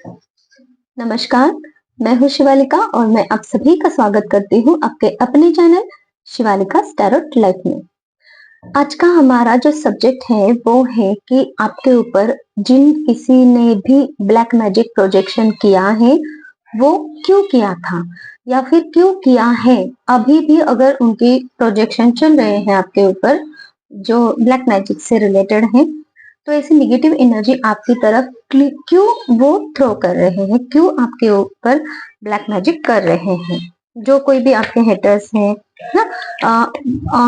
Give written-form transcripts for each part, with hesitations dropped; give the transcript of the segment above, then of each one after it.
नमस्कार, मैं हूँ शिवालिका और मैं आप सभी का स्वागत करती हूँ आपके अपने चैनल शिवालिका टैरोट लाइफ में। आज का हमारा जो सब्जेक्ट है वो है कि आपके ऊपर जिन किसी ने भी ब्लैक मैजिक प्रोजेक्शन किया है वो क्यों किया था या फिर क्यों किया है। अभी भी अगर उनकी प्रोजेक्शन चल रहे हैं आपके ऊपर जो ब्लैक मैजिक से रिलेटेड है, तो ऐसी निगेटिव एनर्जी आपकी तरफ क्यों वो थ्रो कर रहे हैं, क्यों आपके ऊपर ब्लैक मैजिक कर रहे हैं। जो कोई भी आपके हेटर्स हैं ना,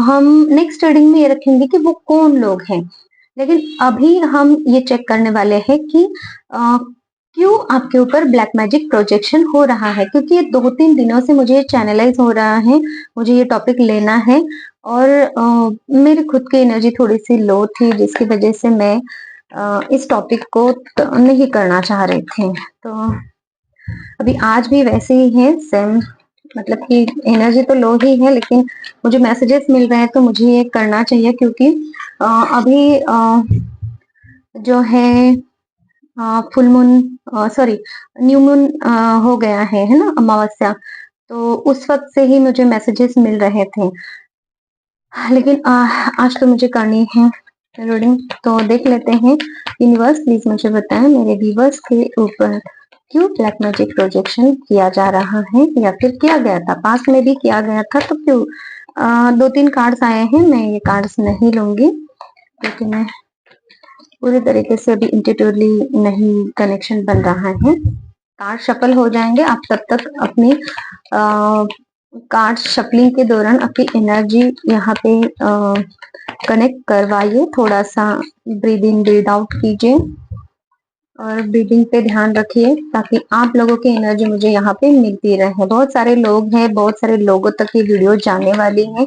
हम नेक्स्ट रीडिंग में ये रखेंगे कि वो कौन लोग हैं, लेकिन अभी हम ये चेक करने वाले हैं कि क्यों आपके ऊपर ब्लैक मैजिक प्रोजेक्शन हो रहा है। क्योंकि ये 2-3 दिनों से मुझे चैनलाइज हो रहा है, मुझे ये टॉपिक लेना है और मेरी खुद की एनर्जी थोड़ी सी लो थी जिसकी वजह से मैं इस टॉपिक को नहीं करना चाह रही थी। तो अभी आज भी वैसे ही है सेम, मतलब कि एनर्जी तो लो ही है लेकिन मुझे मैसेजेस मिल रहे हैं तो मुझे ये करना चाहिए। क्योंकि अभी जो है full moon sorry new moon हो गया है ना, अमावस्या। तो उस वक्त से ही मुझे मैसेजेस मिल रहे थे, लेकिन आज तो मुझे करनी है रीडिंग। तो देख लेते हैं। यूनिवर्स प्लीज मुझे बताएं मेरे व्यूवर्स के ऊपर क्यों ब्लैक मैजिक प्रोजेक्शन किया जा रहा है या फिर किया गया था, पास्ट में भी किया गया था तो क्यों। 2-3 कार्ड्स आए हैं, मैं ये कार्ड्स नहीं लूंगी क्योंकि मैं पूरी तरीके से अभी इंट्यूटिवली नहीं कनेक्शन बन रहा है। कार्ड शफल हो जाएंगे, आप तब तक अपनी कार्ड शफलिंग के दौरान अपनी एनर्जी यहाँ पे कनेक्ट करवाइए। थोड़ा सा ब्रीद इन ब्रीद आउट कीजिए और ब्रीदिंग पे ध्यान रखिए ताकि आप लोगों की एनर्जी मुझे यहाँ पे मिलती रहे। बहुत सारे लोग हैं, बहुत सारे लोगों तक ये वीडियो जाने वाली है।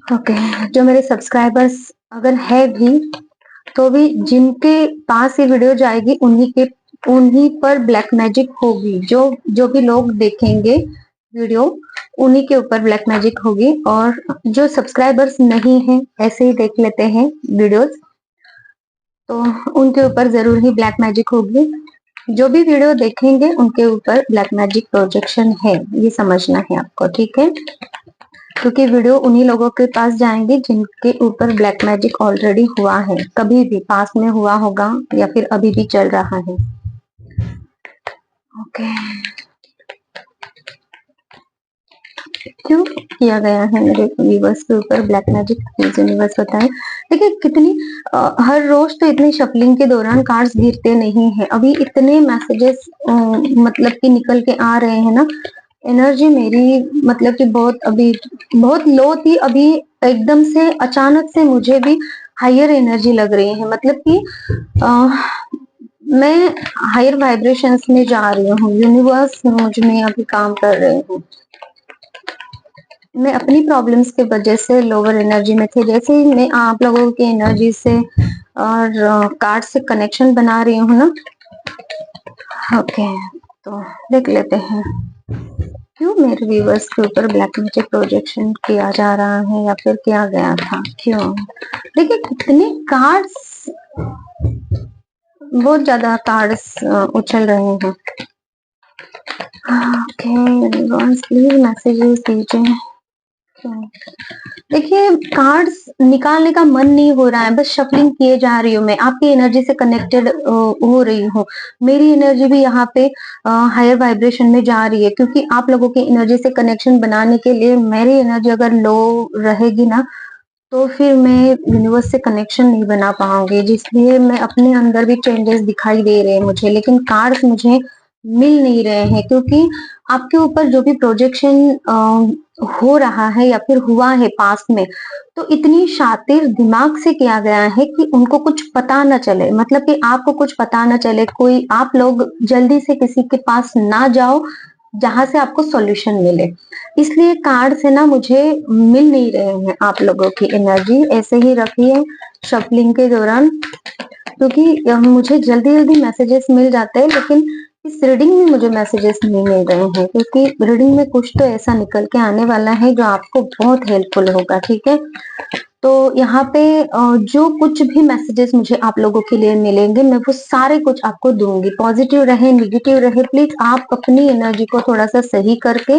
ओके, जो मेरे सब्सक्राइबर्स अगर है भी तो भी जिनके पास ये वीडियो जाएगी उन्हीं पर ब्लैक मैजिक होगी। जो भी लोग देखेंगे वीडियो उन्हीं के ऊपर ब्लैक मैजिक होगी, और जो सब्सक्राइबर्स नहीं हैं ऐसे ही देख लेते हैं वीडियोस तो उनके ऊपर जरूर ही ब्लैक मैजिक होगी। जो भी वीडियो देखेंगे उनके ऊपर ब्लैक मैजिक प्रोजेक्शन है, ये समझना है आपको, ठीक है। क्योंकि वीडियो उन्हीं लोगों के पास जाएंगे जिनके ऊपर ब्लैक मैजिक ऑलरेडी हुआ है, कभी भी पास में हुआ होगा या फिर अभी भी चल रहा है। ओके, क्यों किया गया है मेरे व्यूवर्स के ऊपर ब्लैक मैजिक, प्लीज यूनिवर्स बताएं। देखिए कितनी हर रोज तो इतनी शफलिंग के दौरान कार्ड्स गिरते नहीं है। अभी इतने मैसेजेस मतलब कि निकल के आ रहे हैं ना, एनर्जी मेरी मतलब कि अभी बहुत लो थी, अभी एकदम से अचानक से मुझे भी हायर एनर्जी लग रही है। मतलब कि मैं हायर वाइब्रेशंस में जा रही हूँ, यूनिवर्स मुझ में अभी काम कर रहे हूँ। मैं अपनी प्रॉब्लम्स के वजह से लोअर एनर्जी में थे, जैसे ही मैं आप लोगों की एनर्जी से और कार्ड से कनेक्शन बना रही हूँ ना। ओके, तो देख लेते हैं क्यों मेरे व्यूवर्स के ऊपर ब्लैक मैजिक प्रोजेक्शन किया जा रहा है या फिर किया गया था, क्यों। देखिए कितने कार्ड्स, बहुत ज्यादा कार्ड्स उछल रहे हैं। ओके, प्लीज मैसेजेस दीजिए। देखिए कार्ड्स निकालने का मन नहीं हो रहा है, बस शफलिंग किए जा रही हूँ मैं, आपकी एनर्जी से कनेक्टेड हो रही हूँ। मेरी एनर्जी भी यहाँ पे हायर वाइब्रेशन में जा रही है, क्योंकि आप लोगों की एनर्जी से कनेक्शन बनाने के लिए मेरी एनर्जी अगर लो रहेगी ना तो फिर मैं यूनिवर्स से कनेक्शन नहीं बना पाऊंगी, जिसलिए मैं अपने अंदर भी चेंजेस दिखाई दे रहे हैं मुझे, लेकिन कार्ड्स मुझे मिल नहीं रहे हैं। क्योंकि आपके ऊपर जो भी प्रोजेक्शन हो रहा है या फिर हुआ है पास्ट में, तो इतनी शातिर दिमाग से किया गया है कि उनको कुछ पता न चले, मतलब कि आपको कुछ पता न चले, कोई आप लोग जल्दी से किसी के पास ना जाओ जहां से आपको सॉल्यूशन मिले। इसलिए कार्ड से ना मुझे मिल नहीं रहे हैं आप लोगों की एनर्जी, ऐसे ही रखिए शफलिंग के दौरान। क्योंकि मुझे जल्दी जल्दी मैसेजेस मिल जाते हैं लेकिन इस रीडिंग में मुझे मैसेजेस नहीं मिल रहे हैं, क्योंकि रीडिंग में कुछ तो ऐसा निकल के आने वाला है जो आपको बहुत हेल्पफुल होगा, ठीक है। तो यहाँ पे जो कुछ भी मैसेजेस मुझे आप लोगों के लिए मिलेंगे, मैं वो सारे कुछ आपको दूंगी। पॉजिटिव रहे, नेगेटिव रहे, प्लीज आप अपनी एनर्जी को थोड़ा सा सही करके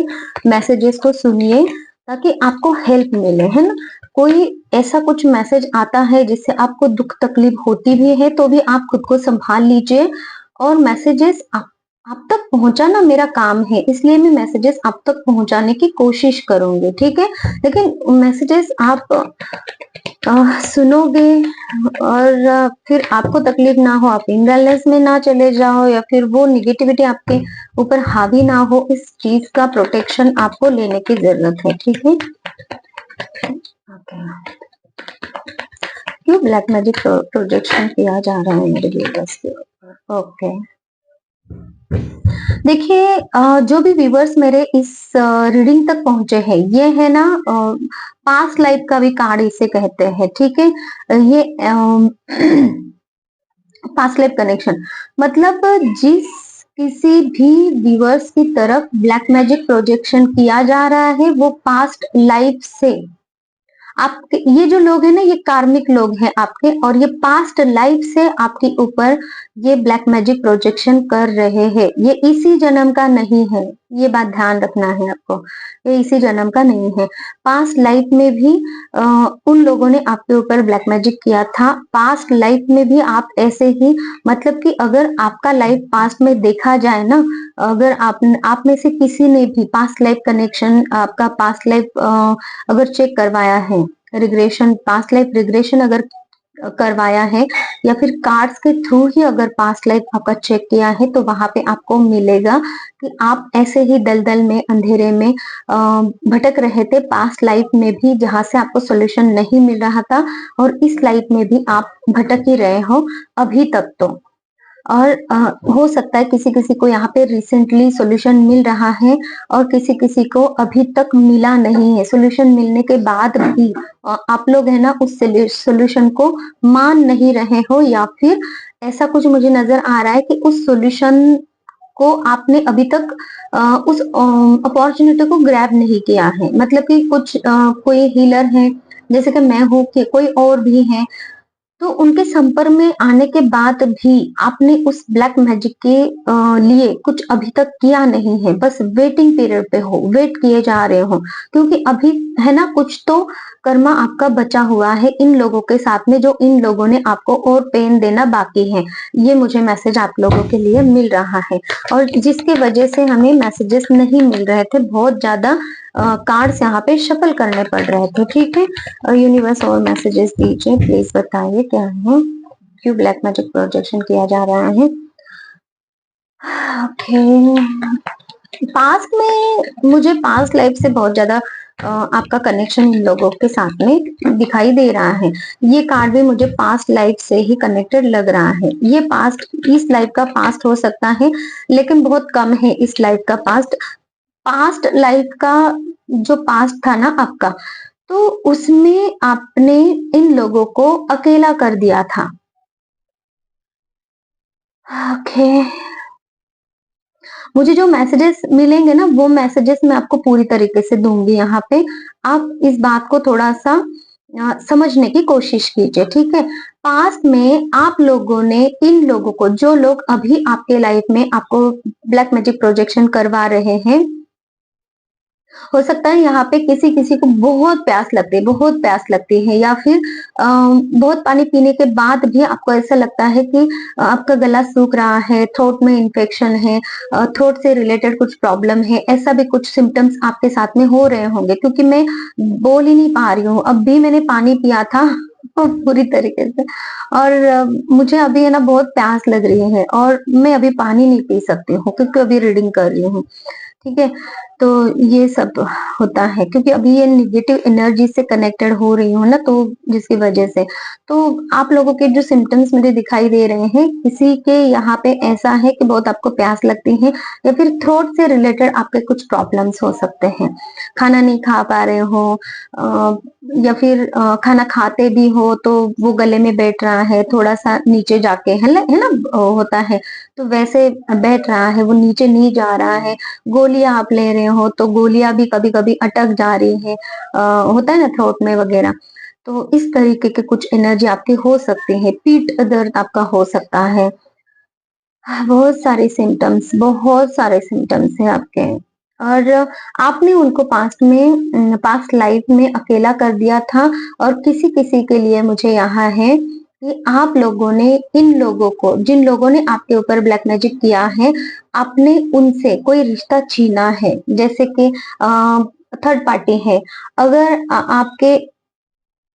मैसेजेस को सुनिए, ताकि आपको हेल्प मिले, है ना। कोई ऐसा कुछ मैसेज आता है जिससे आपको दुख तकलीफ होती भी है, तो भी आप खुद को संभाल लीजिए। और मैसेजेस आप तक पहुंचाना मेरा काम है, इसलिए मैं मैसेजेस आप तक पहुंचाने की कोशिश करूंगी, ठीक है। लेकिन मैसेजेस आप सुनोगे और फिर आपको तकलीफ ना हो, आप इम्बैलेंस में ना चले जाओ, या फिर वो निगेटिविटी आपके ऊपर हावी ना हो, इस चीज का प्रोटेक्शन आपको लेने की जरूरत है, ठीक है। क्यों ब्लैक मैजिक प्रोजेक्शन किया जा रहा है मेरे व्यूअर्स के ऊपर? ओके, देखिए जो भी व्यूअर्स मेरे इस रीडिंग तक पहुंचे हैं, ये है ना पास्ट लाइफ का भी कार्ड इसे कहते हैं, ठीक है। ये पास्ट लाइफ कनेक्शन मतलब जिस किसी भी व्यूअर्स की तरफ ब्लैक मैजिक प्रोजेक्शन किया जा रहा है, वो पास्ट लाइफ से आपके, ये जो लोग हैं ना, ये कार्मिक लोग हैं आपके, और ये पास्ट लाइफ से आपके ऊपर ये ब्लैक मैजिक प्रोजेक्शन कर रहे हैं। ये इसी जन्म का नहीं है, ये बात ध्यान रखना है आपको, ये इसी जन्म का नहीं है। पास्ट लाइफ में भी उन लोगों ने आपके ऊपर ब्लैक मैजिक किया था। पास्ट लाइफ में भी आप ऐसे ही, मतलब कि अगर आपका लाइफ पास्ट में देखा जाए ना, अगर आप में से किसी ने भी पास्ट लाइफ कनेक्शन, आपका पास्ट लाइफ अगर चेक करवाया है, रिग्रेशन, पास्ट लाइफ रिग्रेशन अगर करवाया है, या फिर कार्ड्स के थ्रू ही अगर पास्ट लाइफ आपका चेक किया है, तो वहां पे आपको मिलेगा कि आप ऐसे ही दलदल में, अंधेरे में भटक रहे थे पास्ट लाइफ में भी, जहां से आपको सोल्यूशन नहीं मिल रहा था, और इस लाइफ में भी आप भटक ही रहे हो अभी तक तो। और हो सकता है किसी किसी को यहाँ पे रिसेंटली सॉल्यूशन मिल रहा है, और किसी किसी को अभी तक मिला नहीं है। सॉल्यूशन मिलने के बाद भी आप लोग है ना उस सॉल्यूशन को मान नहीं रहे हो, या फिर ऐसा कुछ मुझे नजर आ रहा है कि उस सॉल्यूशन को आपने अभी तक उस अपॉर्चुनिटी को ग्रैब नहीं किया है। मतलब कि कुछ कोई हीलर है, जैसे कि मैं हूँ, कि कोई और भी है, तो उनके संपर्क में आने के बाद भी आपने उस ब्लैक मैजिक के लिए कुछ अभी तक किया नहीं है, बस वेटिंग पीरियड पे हो, वेट किए जा रहे हो, क्योंकि अभी है ना कुछ तो कर्मा आपका बचा हुआ है इन लोगों के साथ में, जो इन लोगों ने आपको और पेन देना बाकी है। ये मुझे मैसेज आप लोगों के लिए मिल रहा है, और जिसके वजह से हमें मैसेजेस नहीं मिल रहे थे, बहुत ज्यादा कार्ड्स यहाँ पे शफल करने पड़ रहे थे, ठीक है। यूनिवर्स और मैसेजेस दीजिए, प्लीज बताइए क्या है, क्यों ब्लैक मैजिक प्रोजेक्शन किया जा रहा है। ओके, पास्ट में मुझे पास्ट लाइफ से बहुत ज्यादा आपका कनेक्शन इन लोगों के साथ में दिखाई दे रहा है। ये कार्ड भी मुझे पास्ट लाइफ से ही कनेक्टेड लग रहा है। ये पास्ट, इस लाइफ का पास्ट हो सकता है, लेकिन बहुत कम है इस लाइफ का पास्ट। पास्ट लाइफ का जो पास्ट था ना आपका, तो उसमें आपने इन लोगों को अकेला कर दिया था। ओके, मुझे जो मैसेजेस मिलेंगे ना, वो मैसेजेस मैं आपको पूरी तरीके से दूंगी यहाँ पे। आप इस बात को थोड़ा सा समझने की कोशिश कीजिए, ठीक है। पास्ट में आप लोगों ने इन लोगों को, जो लोग अभी आपके लाइफ में आपको ब्लैक मैजिक प्रोजेक्शन करवा रहे हैं, हो सकता है यहाँ पे किसी किसी को बहुत प्यास लगती है, बहुत प्यास लगती है, या फिर बहुत पानी पीने के बाद भी आपको ऐसा लगता है कि आपका गला सूख रहा है, थ्रोट में इन्फेक्शन है, थ्रोट से रिलेटेड कुछ प्रॉब्लम है, ऐसा भी कुछ सिम्टम्स आपके साथ में हो रहे होंगे, क्योंकि मैं बोल ही नहीं पा रही हूँ। अब भी मैंने पानी पिया था पूरी तरीके से, और मुझे अभी है ना बहुत प्यास लग रही है, और मैं अभी पानी नहीं पी सकती हूँ क्योंकि अभी रीडिंग कर रही हूँ, ठीक है। तो ये सब होता है क्योंकि अभी ये निगेटिव एनर्जी से कनेक्टेड हो रही हूँ ना, तो जिसकी वजह से तो आप लोगों के जो सिम्टम्स मुझे दिखाई दे रहे हैं, किसी के यहाँ पे ऐसा है कि बहुत आपको प्यास लगती है, या फिर थ्रोट से रिलेटेड आपके कुछ प्रॉब्लम्स हो सकते हैं, खाना नहीं खा पा रहे हो, या फिर खाना खाते भी हो तो वो गले में बैठ रहा है, थोड़ा सा नीचे जाके है ना होता है, तो वैसे बैठ रहा है, वो नीचे नहीं जा रहा है। गोलियां आप ले रहे हो तो गोलियां भी कभी कभी अटक जा रही है, होता है ना थ्रोट में वगैरह। तो इस तरीके के कुछ एनर्जी आपकी हो सकती है, पीठ दर्द आपका हो सकता है। बहुत सारे सिम्टम्स हैं आपके। और आपने उनको पास्ट लाइफ में अकेला कर दिया था। और किसी किसी के लिए मुझे यहाँ है कि आप लोगों ने इन लोगों को, जिन लोगों ने आपके ऊपर ब्लैक मैजिक किया है, आपने उनसे कोई रिश्ता छीना है। जैसे कि थर्ड पार्टी है, अगर आपके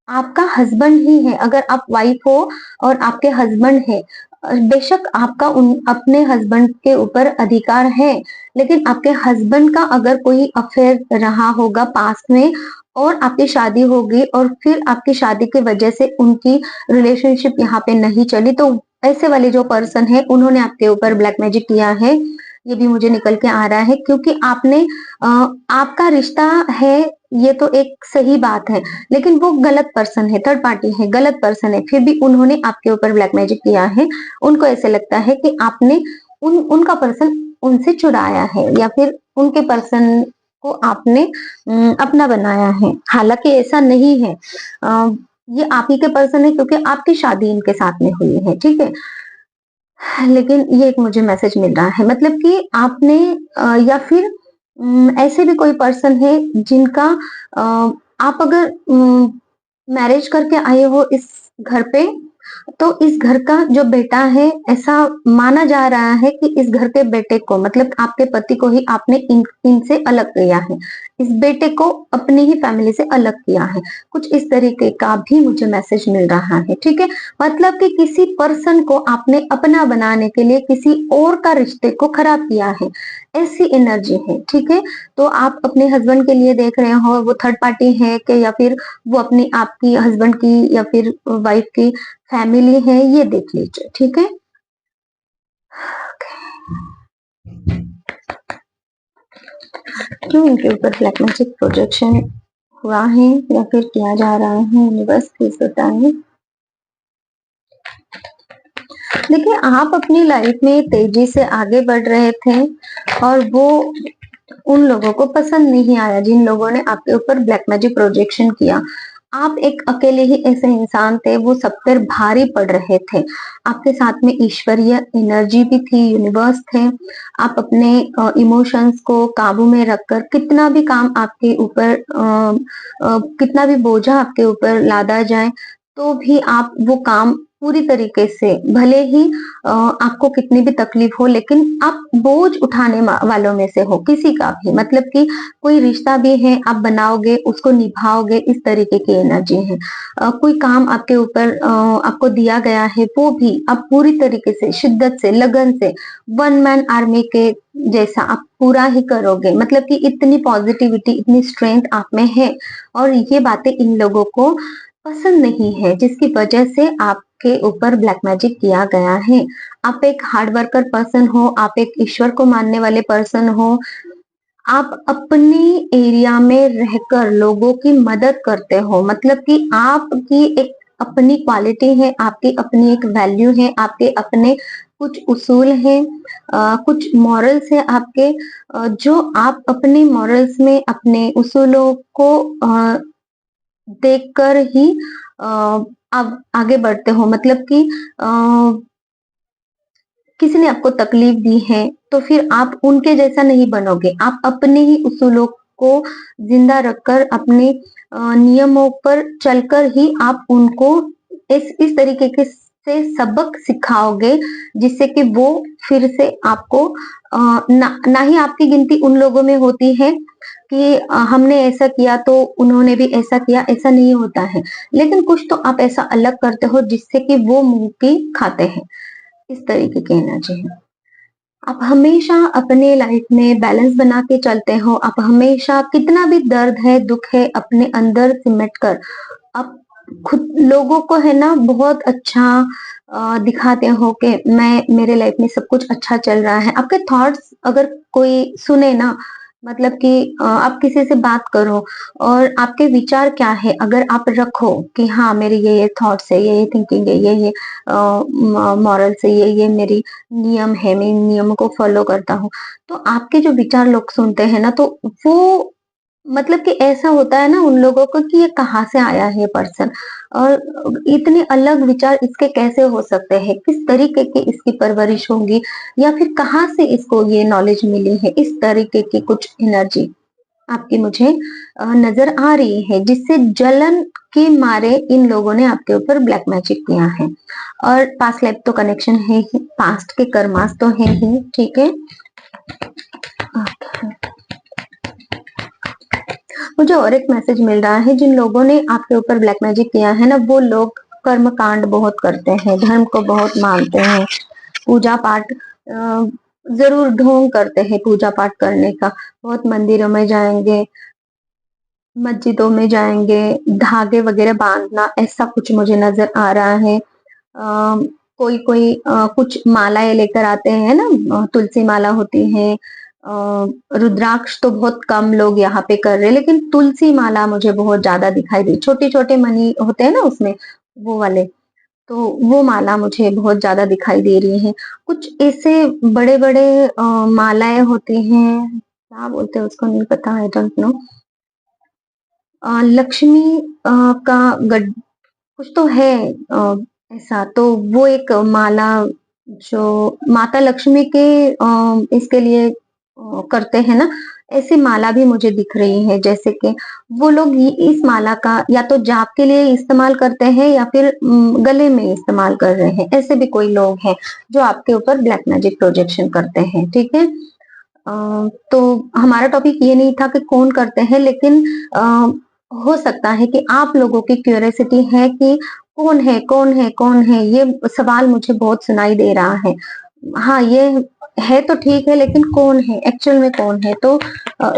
आपका हस्बैंड ही है, अगर आप वाइफ हो और आपके हस्बैंड है, बेशक आपका उन अपने हस्बैंड के ऊपर अधिकार है, लेकिन आपके हस्बैंड का अगर कोई अफेयर रहा होगा पास्ट में और आपकी शादी होगी और फिर आपकी शादी की वजह से उनकी रिलेशनशिप यहाँ पे नहीं चली, तो ऐसे वाले जो पर्सन है उन्होंने आपके ऊपर ब्लैक मैजिक किया है। ये भी मुझे निकल के आ रहा है, क्योंकि आपने आपका रिश्ता है, ये तो एक सही बात है, लेकिन वो गलत पर्सन है, थर्ड पार्टी है, गलत पर्सन है, फिर भी उन्होंने आपके ऊपर ब्लैक मैजिक किया है। उनको ऐसे लगता है कि आपने उनका पर्सन उनसे चुराया है, या फिर उनके पर्सन को आपने अपना बनाया है। हालांकि ऐसा नहीं है, ये आप ही के पर्सन है, क्योंकि आपकी शादी इनके साथ में हुई है, ठीक है। लेकिन ये एक मुझे मैसेज मिल रहा है, मतलब कि आपने या फिर ऐसे भी कोई पर्सन है जिनका अ, आप अगर मैरिज करके आए हो इस घर पे, तो इस घर का जो बेटा है, ऐसा माना जा रहा है कि इस घर के बेटे को, मतलब आपके पति को ही आपने इनसे अलग किया है, इस बेटे को अपनी ही फैमिली से अलग किया है। कुछ इस तरीके का भी मुझे मैसेज मिल रहा है, ठीक है। मतलब कि किसी पर्सन को आपने अपना बनाने के लिए किसी और का रिश्ते को खराब किया है, ऐसी एनर्जी है, ठीक है। तो आप अपने हस्बैंड के लिए देख रहे हो, वो थर्ड पार्टी है कि या फिर वो अपनी आपकी हस्बैंड की या फिर वाइफ की फैमिली है, ये देख लीजिए, ठीक है। क्यों इनके ऊपर ब्लैक मैजिक प्रोजेक्शन हुआ है या फिर किया जा रहा है, यूनिवर्स प्लीज बताएं। देखिए, आप अपनी लाइफ में तेजी से आगे बढ़ रहे थे और वो उन लोगों को पसंद नहीं आया जिन लोगों ने आपके ऊपर ब्लैक मैजिक प्रोजेक्शन किया। आप एक अकेले ही ऐसे इंसान थे, वो सब पर भारी पड़ रहे थे। आपके साथ में ईश्वरीय एनर्जी भी थी, यूनिवर्स थे। आप अपने इमोशंस को काबू में रखकर कितना भी काम आपके ऊपर कितना भी बोझा आपके ऊपर लादा जाए, तो भी आप वो काम पूरी तरीके से, भले ही आपको कितनी भी तकलीफ हो, लेकिन आप बोझ उठाने वालों में से हो, किसी का भी, मतलब कि कोई रिश्ता भी है आप बनाओगे, उसको निभाओगे, इस तरीके की एनर्जी है। कोई काम आपके ऊपर आपको दिया गया है, वो भी आप पूरी तरीके से, शिद्दत से, लगन से, वन मैन आर्मी के जैसा आप पूरा ही करोगे। मतलब कि इतनी पॉजिटिविटी, इतनी स्ट्रेंथ आप में है, और ये बातें इन लोगों को पसंद नहीं है, जिसकी वजह से आपके ऊपर ब्लैक मैजिक किया गया है। आप एक हार्ड वर्कर पर्सन हो, आप एक ईश्वर को मानने वाले पर्सन हो, आप अपनी एरिया में रहकर लोगों की मदद करते हो। मतलब कि आपकी एक अपनी क्वालिटी है, आपकी अपनी एक वैल्यू है, आपके अपने कुछ उसूल हैं, कुछ मॉरल्स हैं आपके, जो आप अपने मॉरल्स में, अपने उसूलों को देखकर ही आप आगे बढ़ते हो। मतलब कि किसी ने आपको तकलीफ दी है, तो फिर आप उनके जैसा नहीं बनोगे, आप अपने ही उसूलों को जिंदा रखकर, अपने नियमों पर चलकर ही आप उनको इस तरीके के से सबक सिखाओगे, जिससे कि वो फिर से आपको ना ही आपकी गिनती उन लोगों में होती है कि हमने ऐसा किया तो उन्होंने भी ऐसा किया, ऐसा नहीं होता है। लेकिन कुछ तो आप ऐसा अलग करते हो जिससे कि वो मुंह की खाते हैं, इस तरीके की एनर्जी है। आप हमेशा अपने लाइफ में बैलेंस बना के चलते हो। आप हमेशा कितना भी दर्द है, दुख है, अपने अंदर सिमट कर आप खुद लोगों को है ना बहुत अच्छा दिखाते हो कि मैं, मेरे लाइफ में सब कुछ अच्छा चल रहा है। आपके थॉट्स अगर कोई सुने ना, मतलब कि आप किसी से बात करो और आपके विचार क्या है, अगर आप रखो कि हाँ मेरे ये थॉट्स है, ये थिंकिंग है, ये मॉरल्स है, ये मेरी नियम है, मैं इन नियमों को फॉलो करता हूँ, तो आपके जो विचार लोग सुनते हैं ना, तो वो मतलब कि ऐसा होता है ना उन लोगों को कि ये कहाँ से आया है ये पर्सन, और इतने अलग विचार इसके कैसे हो सकते हैं, किस तरीके की इसकी परवरिश होगी, या फिर कहाँ से इसको ये नॉलेज मिली है, इस तरीके की कुछ एनर्जी आपकी मुझे नजर आ रही है, जिससे जलन के मारे इन लोगों ने आपके ऊपर ब्लैक मैजिक किया है। और पास्ट लाइफ तो कनेक्शन है ही, पास्ट के कर्मास तो है ही, ठीक है। मुझे और एक मैसेज मिल रहा है, जिन लोगों ने आपके ऊपर ब्लैक मैजिक किया है ना, वो लोग कर्म कांड बहुत करते हैं, धर्म को बहुत मानते हैं, पूजा पाठ जरूर ढोंग करते हैं पूजा पाठ करने का, बहुत मंदिरों में जाएंगे, मस्जिदों में जाएंगे, धागे वगैरह बांधना, ऐसा कुछ मुझे नजर आ रहा है। कोई कोई कुछ मालाएं लेकर आते हैं ना, तुलसी माला होती है, रुद्राक्ष तो बहुत कम लोग यहाँ पे कर रहे हैं, लेकिन तुलसी माला मुझे बहुत ज्यादा दिखाई दी, छोटे छोटे मनी होते हैं ना उसमें, वो वाले, तो वो माला मुझे बहुत ज्यादा दिखाई दे रही है। कुछ ऐसे बड़े बड़े मालाएं होती हैं, क्या बोलते हैं उसको नहीं पता, आई डोंट नो। लक्ष्मी का गड कुछ तो है ऐसा, तो वो एक माला जो माता लक्ष्मी के इसके लिए करते हैं ना, ऐसी माला भी मुझे दिख रही है, जैसे कि वो लोग इस माला का या तो जाप के लिए इस्तेमाल करते हैं या फिर गले में इस्तेमाल कर रहे हैं, ऐसे भी कोई लोग हैं जो आपके ऊपर ब्लैक मैजिक प्रोजेक्शन करते हैं, ठीक है। तो हमारा टॉपिक ये नहीं था कि कौन करते हैं, लेकिन हो सकता है कि आप लोगों की क्यूरियोसिटी है कि कौन है, कौन है, कौन है, ये सवाल मुझे बहुत सुनाई दे रहा है। हाँ, ये है तो ठीक है, लेकिन कौन है, एक्चुअल में कौन है, तो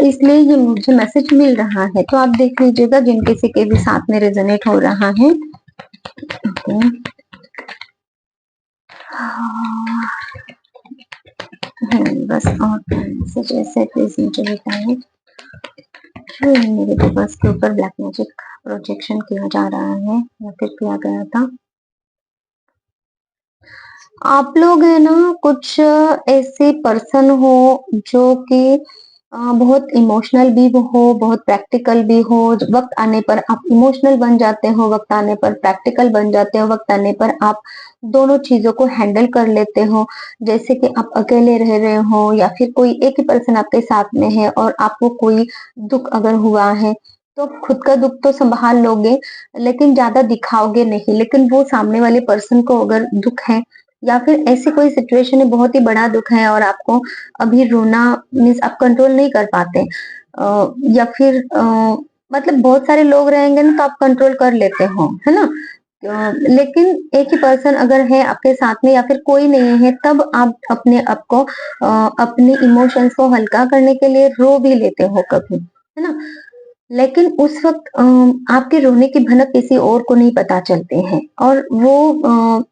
इसलिए ये मुझे मैसेज मिल रहा है, तो आप देख लीजिएगा जिन किसी के भी साथ में रेजोनेट हो रहा है। ओके, बस और मैसेज ऐसे प्लीज मुझे बताइए, क्यों मेरे दिमाग के ऊपर ब्लैक मैजिक प्रोजेक्शन किया जा रहा है या फिर किया गया था। आप लोग है ना, कुछ ऐसे पर्सन हो जो कि बहुत इमोशनल भी हो, बहुत प्रैक्टिकल भी हो, वक्त आने पर आप इमोशनल बन जाते हो, वक्त आने पर प्रैक्टिकल बन जाते हो, वक्त आने पर आप दोनों चीजों को हैंडल कर लेते हो, जैसे कि आप अकेले रह रहे हो या फिर कोई एक ही पर्सन आपके साथ में है और आपको कोई दुख अगर हुआ है, तो खुद का दुख तो संभाल लोगे, लेकिन ज्यादा दिखाओगे नहीं, लेकिन वो सामने वाले पर्सन को अगर दुख है या फिर ऐसी कोई सिचुएशन है, बहुत ही बड़ा दुख है और आपको अभी रोना मीन्स आप कंट्रोल नहीं कर पाते, या फिर मतलब बहुत सारे लोग रहेंगे ना तो आप कंट्रोल कर लेते हो, है ना। लेकिन एक ही पर्सन अगर है आपके साथ में या फिर कोई नहीं है, तब आप अपने आप को अपने इमोशंस को हल्का करने के लिए रो भी लेते हो कभी, है ना। लेकिन उस वक्त आपके रोने की भनक किसी और को नहीं पता चलते हैं, और वो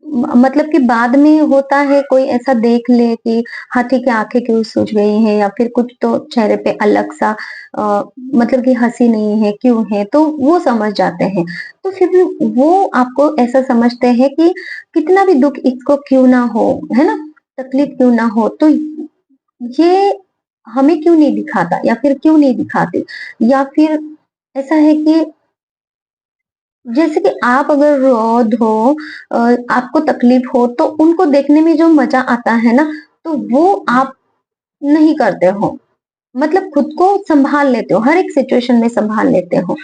मतलब कि बाद में होता है कोई ऐसा देख ले कि हाथी की आंखें क्यों सूज गई हैं, या फिर कुछ तो चेहरे पे अलग सा मतलब कि हंसी नहीं है, क्यों है, तो वो समझ जाते हैं। तो फिर भी वो आपको ऐसा समझते हैं कि कितना भी दुख इसको क्यों ना हो, है ना, तकलीफ क्यों ना हो, तो ये हमें क्यों नहीं दिखाता या फिर क्यों नहीं दिखाते, या फिर ऐसा है कि जैसे कि आप अगर रो धो आपको तकलीफ हो, तो उनको देखने में जो मजा आता है ना, तो वो आप नहीं करते हो, मतलब खुद को संभाल लेते हो, हर एक सिचुएशन में संभाल लेते हो।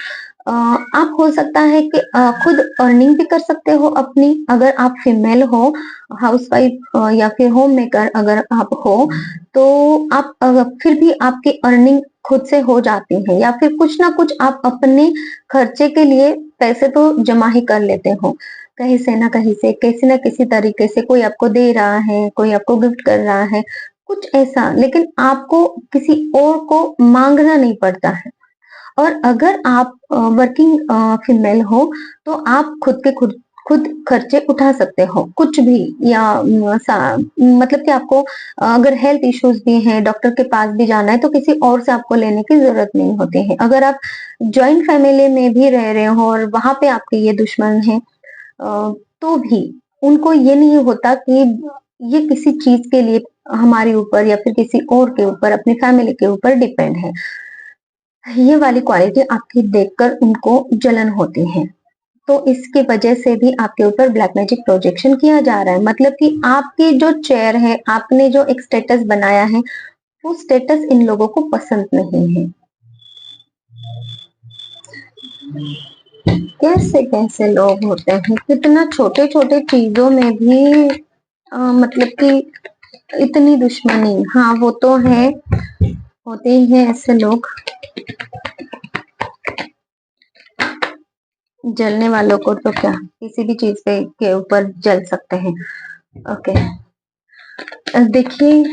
आप हो सकता है कि खुद अर्निंग भी कर सकते हो अपनी, अगर आप फीमेल हो, हाउसवाइफ या फिर होम मेकर अगर आप हो, तो आप फिर भी आपकी अर्निंग खुद से हो जाती है, या फिर कुछ ना कुछ आप अपने खर्चे के लिए पैसे तो जमा ही कर लेते हो, कहीं से ना कहीं से, किसी ना किसी तरीके से, कोई आपको दे रहा है, कोई आपको गिफ्ट कर रहा है, कुछ ऐसा, लेकिन आपको किसी और को मांगना नहीं पड़ता है। और अगर आप वर्किंग फीमेल हो, तो आप खुद खुद खर्चे उठा सकते हो कुछ भी, या मतलब कि आपको अगर हेल्थ इश्यूज भी हैं, डॉक्टर के पास भी जाना है, तो किसी और से आपको लेने की जरूरत नहीं होती है। अगर आप जॉइंट फैमिली में भी रह रहे हो और वहां पे आपके ये दुश्मन है, तो भी उनको ये नहीं होता कि ये किसी चीज के लिए हमारे ऊपर या फिर किसी और के ऊपर, अपनी फैमिली के ऊपर डिपेंड है। ये वाली क्वालिटी आपकी देखकर उनको जलन होती है। तो इसकी वजह से भी आपके ऊपर ब्लैक मैजिक प्रोजेक्शन किया जा रहा है। मतलब कि आपकी जो चेयर है, आपने जो एक स्टेटस बनाया है, वो स्टेटस इन लोगों को पसंद नहीं है। कैसे कैसे लोग होते हैं, कितना छोटे छोटे चीजों में भी मतलब कि इतनी दुश्मनी। हाँ वो तो है, होते ही हैं ऐसे लोग। जलने वालों को तो क्या किसी भी चीज पे के ऊपर जल सकते हैं। ओके, देखिए,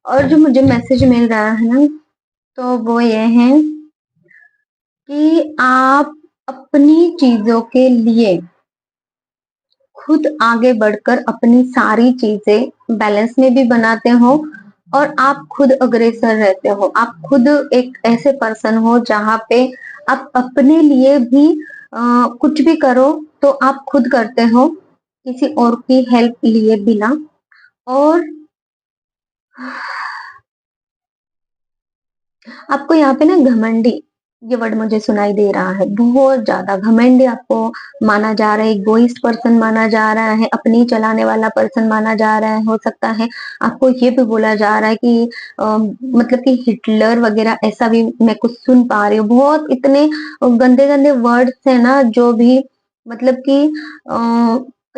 और जो मुझे मैसेज मिल रहा है ना, तो वो ये है कि आप अपनी चीजों के लिए खुद आगे बढ़कर अपनी सारी चीजें बैलेंस में भी बनाते हो, और आप खुद अग्रेसर रहते हो। आप खुद एक ऐसे पर्सन हो जहाँ पे आप अपने लिए भी कुछ भी करो तो आप खुद करते हो, किसी और की हेल्प लिए बिना। और आपको यहाँ पे ना घमंडी ये वर्ड मुझे सुनाई दे रहा है, बहुत ज्यादा घमंडी आपको माना जा रहा है, इगोइस्ट पर्सन माना जा रहा है, अपनी चलाने वाला पर्सन माना जा रहा है। हो सकता है आपको ये भी बोला जा रहा है कि मतलब कि हिटलर वगैरह, ऐसा भी मैं कुछ सुन पा रही हूँ। बहुत इतने गंदे गंदे वर्ड्स है ना, जो भी मतलब कि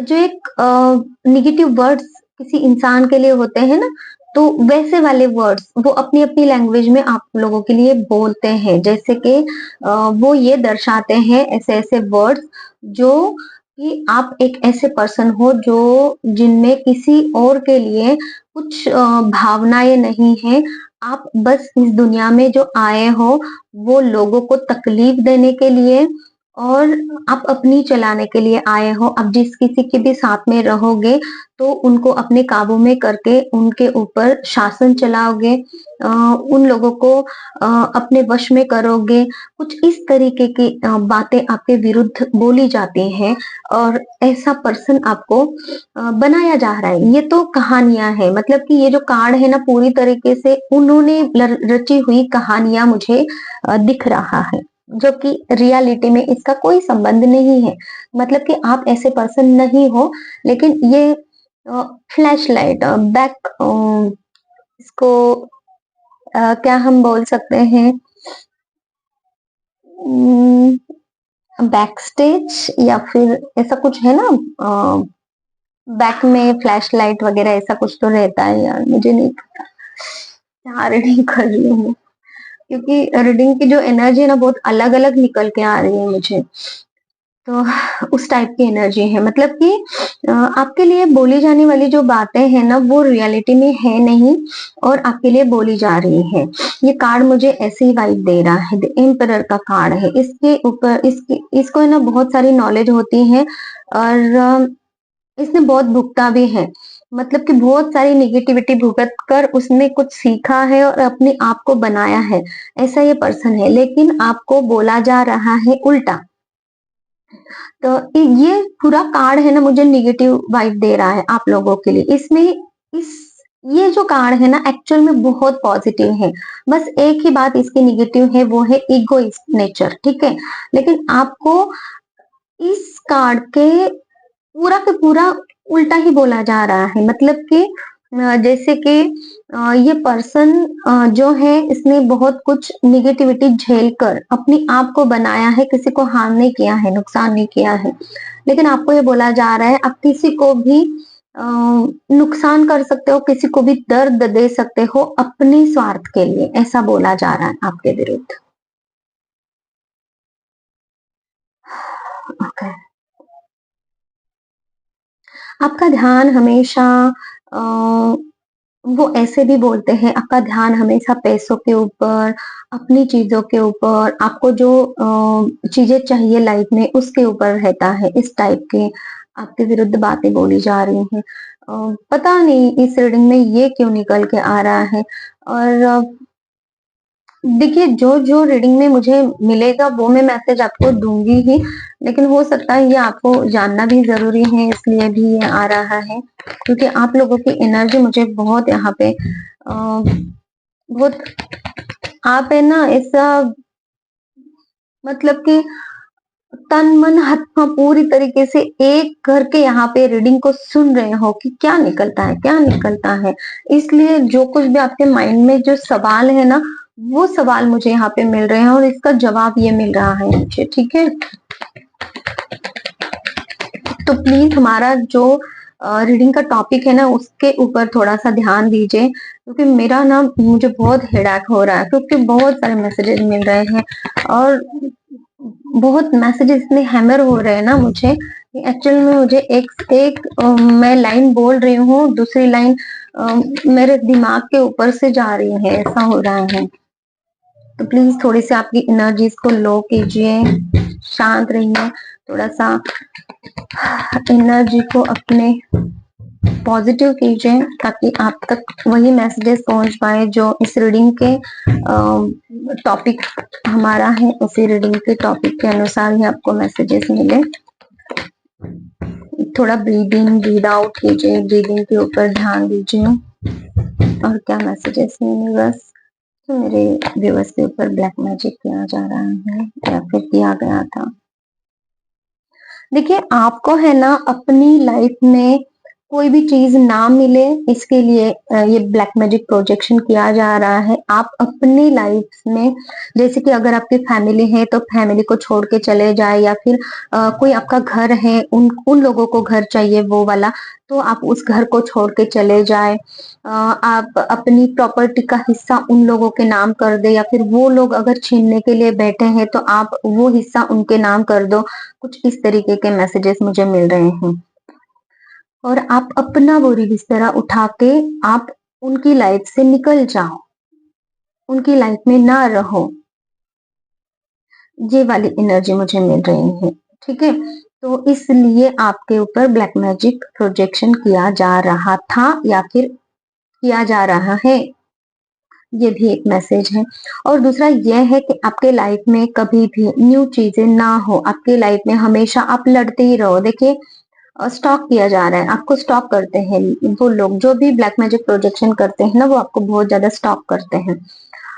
जो एक निगेटिव वर्ड्स किसी इंसान के लिए होते हैं ना, तो वैसे वाले वर्ड्स वो अपनी अपनी लैंग्वेज में आप लोगों के लिए बोलते हैं। जैसे कि वो ये दर्शाते हैं ऐसे ऐसे वर्ड्स, जो कि आप एक ऐसे पर्सन हो जो जिनमें किसी और के लिए कुछ भावनाएं नहीं है। आप बस इस दुनिया में जो आए हो वो लोगों को तकलीफ देने के लिए, और आप अपनी चलाने के लिए आए हो। आप जिस किसी के भी साथ में रहोगे तो उनको अपने काबू में करके उनके ऊपर शासन चलाओगे, उन लोगों को अपने वश में करोगे। कुछ इस तरीके की बातें आपके विरुद्ध बोली जाती हैं, और ऐसा पर्सन आपको बनाया जा रहा है। ये तो कहानियां हैं, मतलब कि ये जो कार्ड है ना, पूरी तरीके से उन्होंने रची हुई कहानियां मुझे दिख रहा है, जो कि रियलिटी में इसका कोई संबंध नहीं है। मतलब कि आप ऐसे पर्सन नहीं हो, लेकिन ये फ्लैश लाइट बैक, इसको क्या हम बोल सकते हैं, बैक स्टेज, या फिर ऐसा कुछ है ना, बैक में फ्लैश लाइट वगैरह ऐसा कुछ तो रहता है यार, मुझे नहीं पता। क्या रीडिंग कर रही हूँ, क्योंकि रीडिंग की जो एनर्जी है ना, बहुत अलग अलग निकल के आ रही है मुझे। तो उस टाइप की एनर्जी है, मतलब कि आपके लिए बोली जाने वाली जो बातें हैं ना, वो रियलिटी में है नहीं, और आपके लिए बोली जा रही है। ये कार्ड मुझे ऐसे ही वाइब दे रहा है, द एम्परर का कार्ड है। इसके ऊपर इसको है ना बहुत सारी नॉलेज होती है, और इसने बहुत भुगता भी है। मतलब कि बहुत सारी निगेटिविटी भुगत कर उसने कुछ सीखा है और अपने आप को बनाया है। ऐसा ये पर्सन है, लेकिन आपको बोला जा रहा है उल्टा। तो ये पूरा कार्ड है ना, मुझे निगेटिव वाइब दे रहा है आप लोगों के लिए। इसमें इस ये जो कार्ड है ना, एक्चुअल में बहुत पॉजिटिव है। बस एक ही बात इसकी निगेटिव है, वो है इगोइस्ट नेचर, ठीक है। लेकिन आपको इस कार्ड के पूरा के पूरा उल्टा ही बोला जा रहा है। मतलब कि जैसे कि ये पर्सन जो है, इसने बहुत कुछ निगेटिविटी झेल कर अपने आप को बनाया है, किसी को हार्म नहीं किया है, नुकसान नहीं किया है। लेकिन आपको ये बोला जा रहा है आप किसी को भी नुकसान कर सकते हो, किसी को भी दर्द दे सकते हो अपने स्वार्थ के लिए, ऐसा बोला जा रहा है आपके विरुद्ध। ओके, आपका ध्यान हमेशा वो ऐसे भी बोलते हैं आपका ध्यान हमेशा पैसों के ऊपर, अपनी चीज़ों के ऊपर, आपको जो चीज़ें चाहिए लाइफ में उसके ऊपर रहता है, इस टाइप के आपके विरुद्ध बातें बोली जा रही हैं। पता नहीं इस रीडिंग में ये क्यों निकल के आ रहा है। और देखिए, जो रीडिंग में मुझे मिलेगा वो मैं मैसेज आपको दूँगी ही, लेकिन हो सकता है ये आपको जानना भी ज़रूरी है इसलिए भी ये आ रहा है, क्योंकि आप लोगों की एनर्जी मुझे बहुत यहाँ पे बहुत आप है ना ऐसा मतलब कि तन मन आत्मा पूरी तरीके से एक करके यहाँ पे रीडिंग को सुन रहे हो कि क्या निकलता है, क्या निकलता है। इसलिए जो कुछ भी आपके माइंड में जो सवाल है ना, वो सवाल मुझे यहाँ पे मिल रहे हैं और इसका जवाब ये मिल रहा है मुझे, ठीक है? तो प्लीज हमारा जो रीडिंग का टॉपिक है ना उसके ऊपर थोड़ा सा ध्यान दीजिए, क्योंकि मेरा ना मुझे बहुत हेडेक हो रहा है, क्योंकि बहुत सारे मैसेजेस मिल रहे हैं और बहुत मैसेजेस इतने हैमर हो रहे हैं ना मुझे। एक्चुअली में मुझे एक एक मैं लाइन बोल रही हूँ, दूसरी लाइन मेरे दिमाग के ऊपर से जा रही है, ऐसा हो रहा है। तो प्लीज थोड़ी सी आपकी एनर्जीज को लो कीजिए, शांत रहिए, थोड़ा सा एनर्जी को अपने पॉजिटिव कीजिए ताकि आप तक वही मैसेजेस पहुंच पाए जो इस रीडिंग के टॉपिक हमारा है, उसी रीडिंग के टॉपिक के अनुसार ही आपको मैसेजेस मिले। थोड़ा ब्रीद इन ब्रीद आउट कीजिए, ब्रीदिंग के ऊपर ध्यान दीजिए और क्या मैसेजेस है यूनिवर्स तो मेरे व्यूअर्स के ऊपर ब्लैक मैजिक किया जा रहा है या फिर किया गया था। देखिए, आपको है ना अपनी लाइफ में कोई भी चीज ना मिले इसके लिए ये ब्लैक मैजिक प्रोजेक्शन किया जा रहा है। आप अपनी लाइफ में जैसे कि अगर आपकी फैमिली है तो फैमिली को छोड़ के चले जाए, या फिर कोई आपका घर है, उन लोगों को घर चाहिए वो वाला, तो आप उस घर को छोड़ के चले जाए। आप अपनी प्रॉपर्टी का हिस्सा उन लोगों के नाम कर दे, या फिर वो लोग अगर छीनने के लिए बैठे हैं तो आप वो हिस्सा उनके नाम कर दो। कुछ इस तरीके के मैसेजेस मुझे मिल रहे हैं और आप अपना बोरी बिस्तर उठा के आप उनकी लाइफ से निकल जाओ, उनकी लाइफ में ना रहो। ये वाली एनर्जी मुझे मिल रही है, ठीक है? तो इसलिए आपके ऊपर ब्लैक मैजिक प्रोजेक्शन किया जा रहा था या फिर किया जा रहा है, ये भी एक मैसेज है। और दूसरा यह है कि आपके लाइफ में कभी भी न्यू चीजें ना हो, आपके लाइफ में हमेशा आप लड़ते ही रहो। देखिए, स्टॉक किया जा रहा है, आपको स्टॉक करते हैं वो लोग जो भी ब्लैक मैजिक प्रोजेक्शन करते हैं ना, वो आपको बहुत ज्यादा स्टॉक करते हैं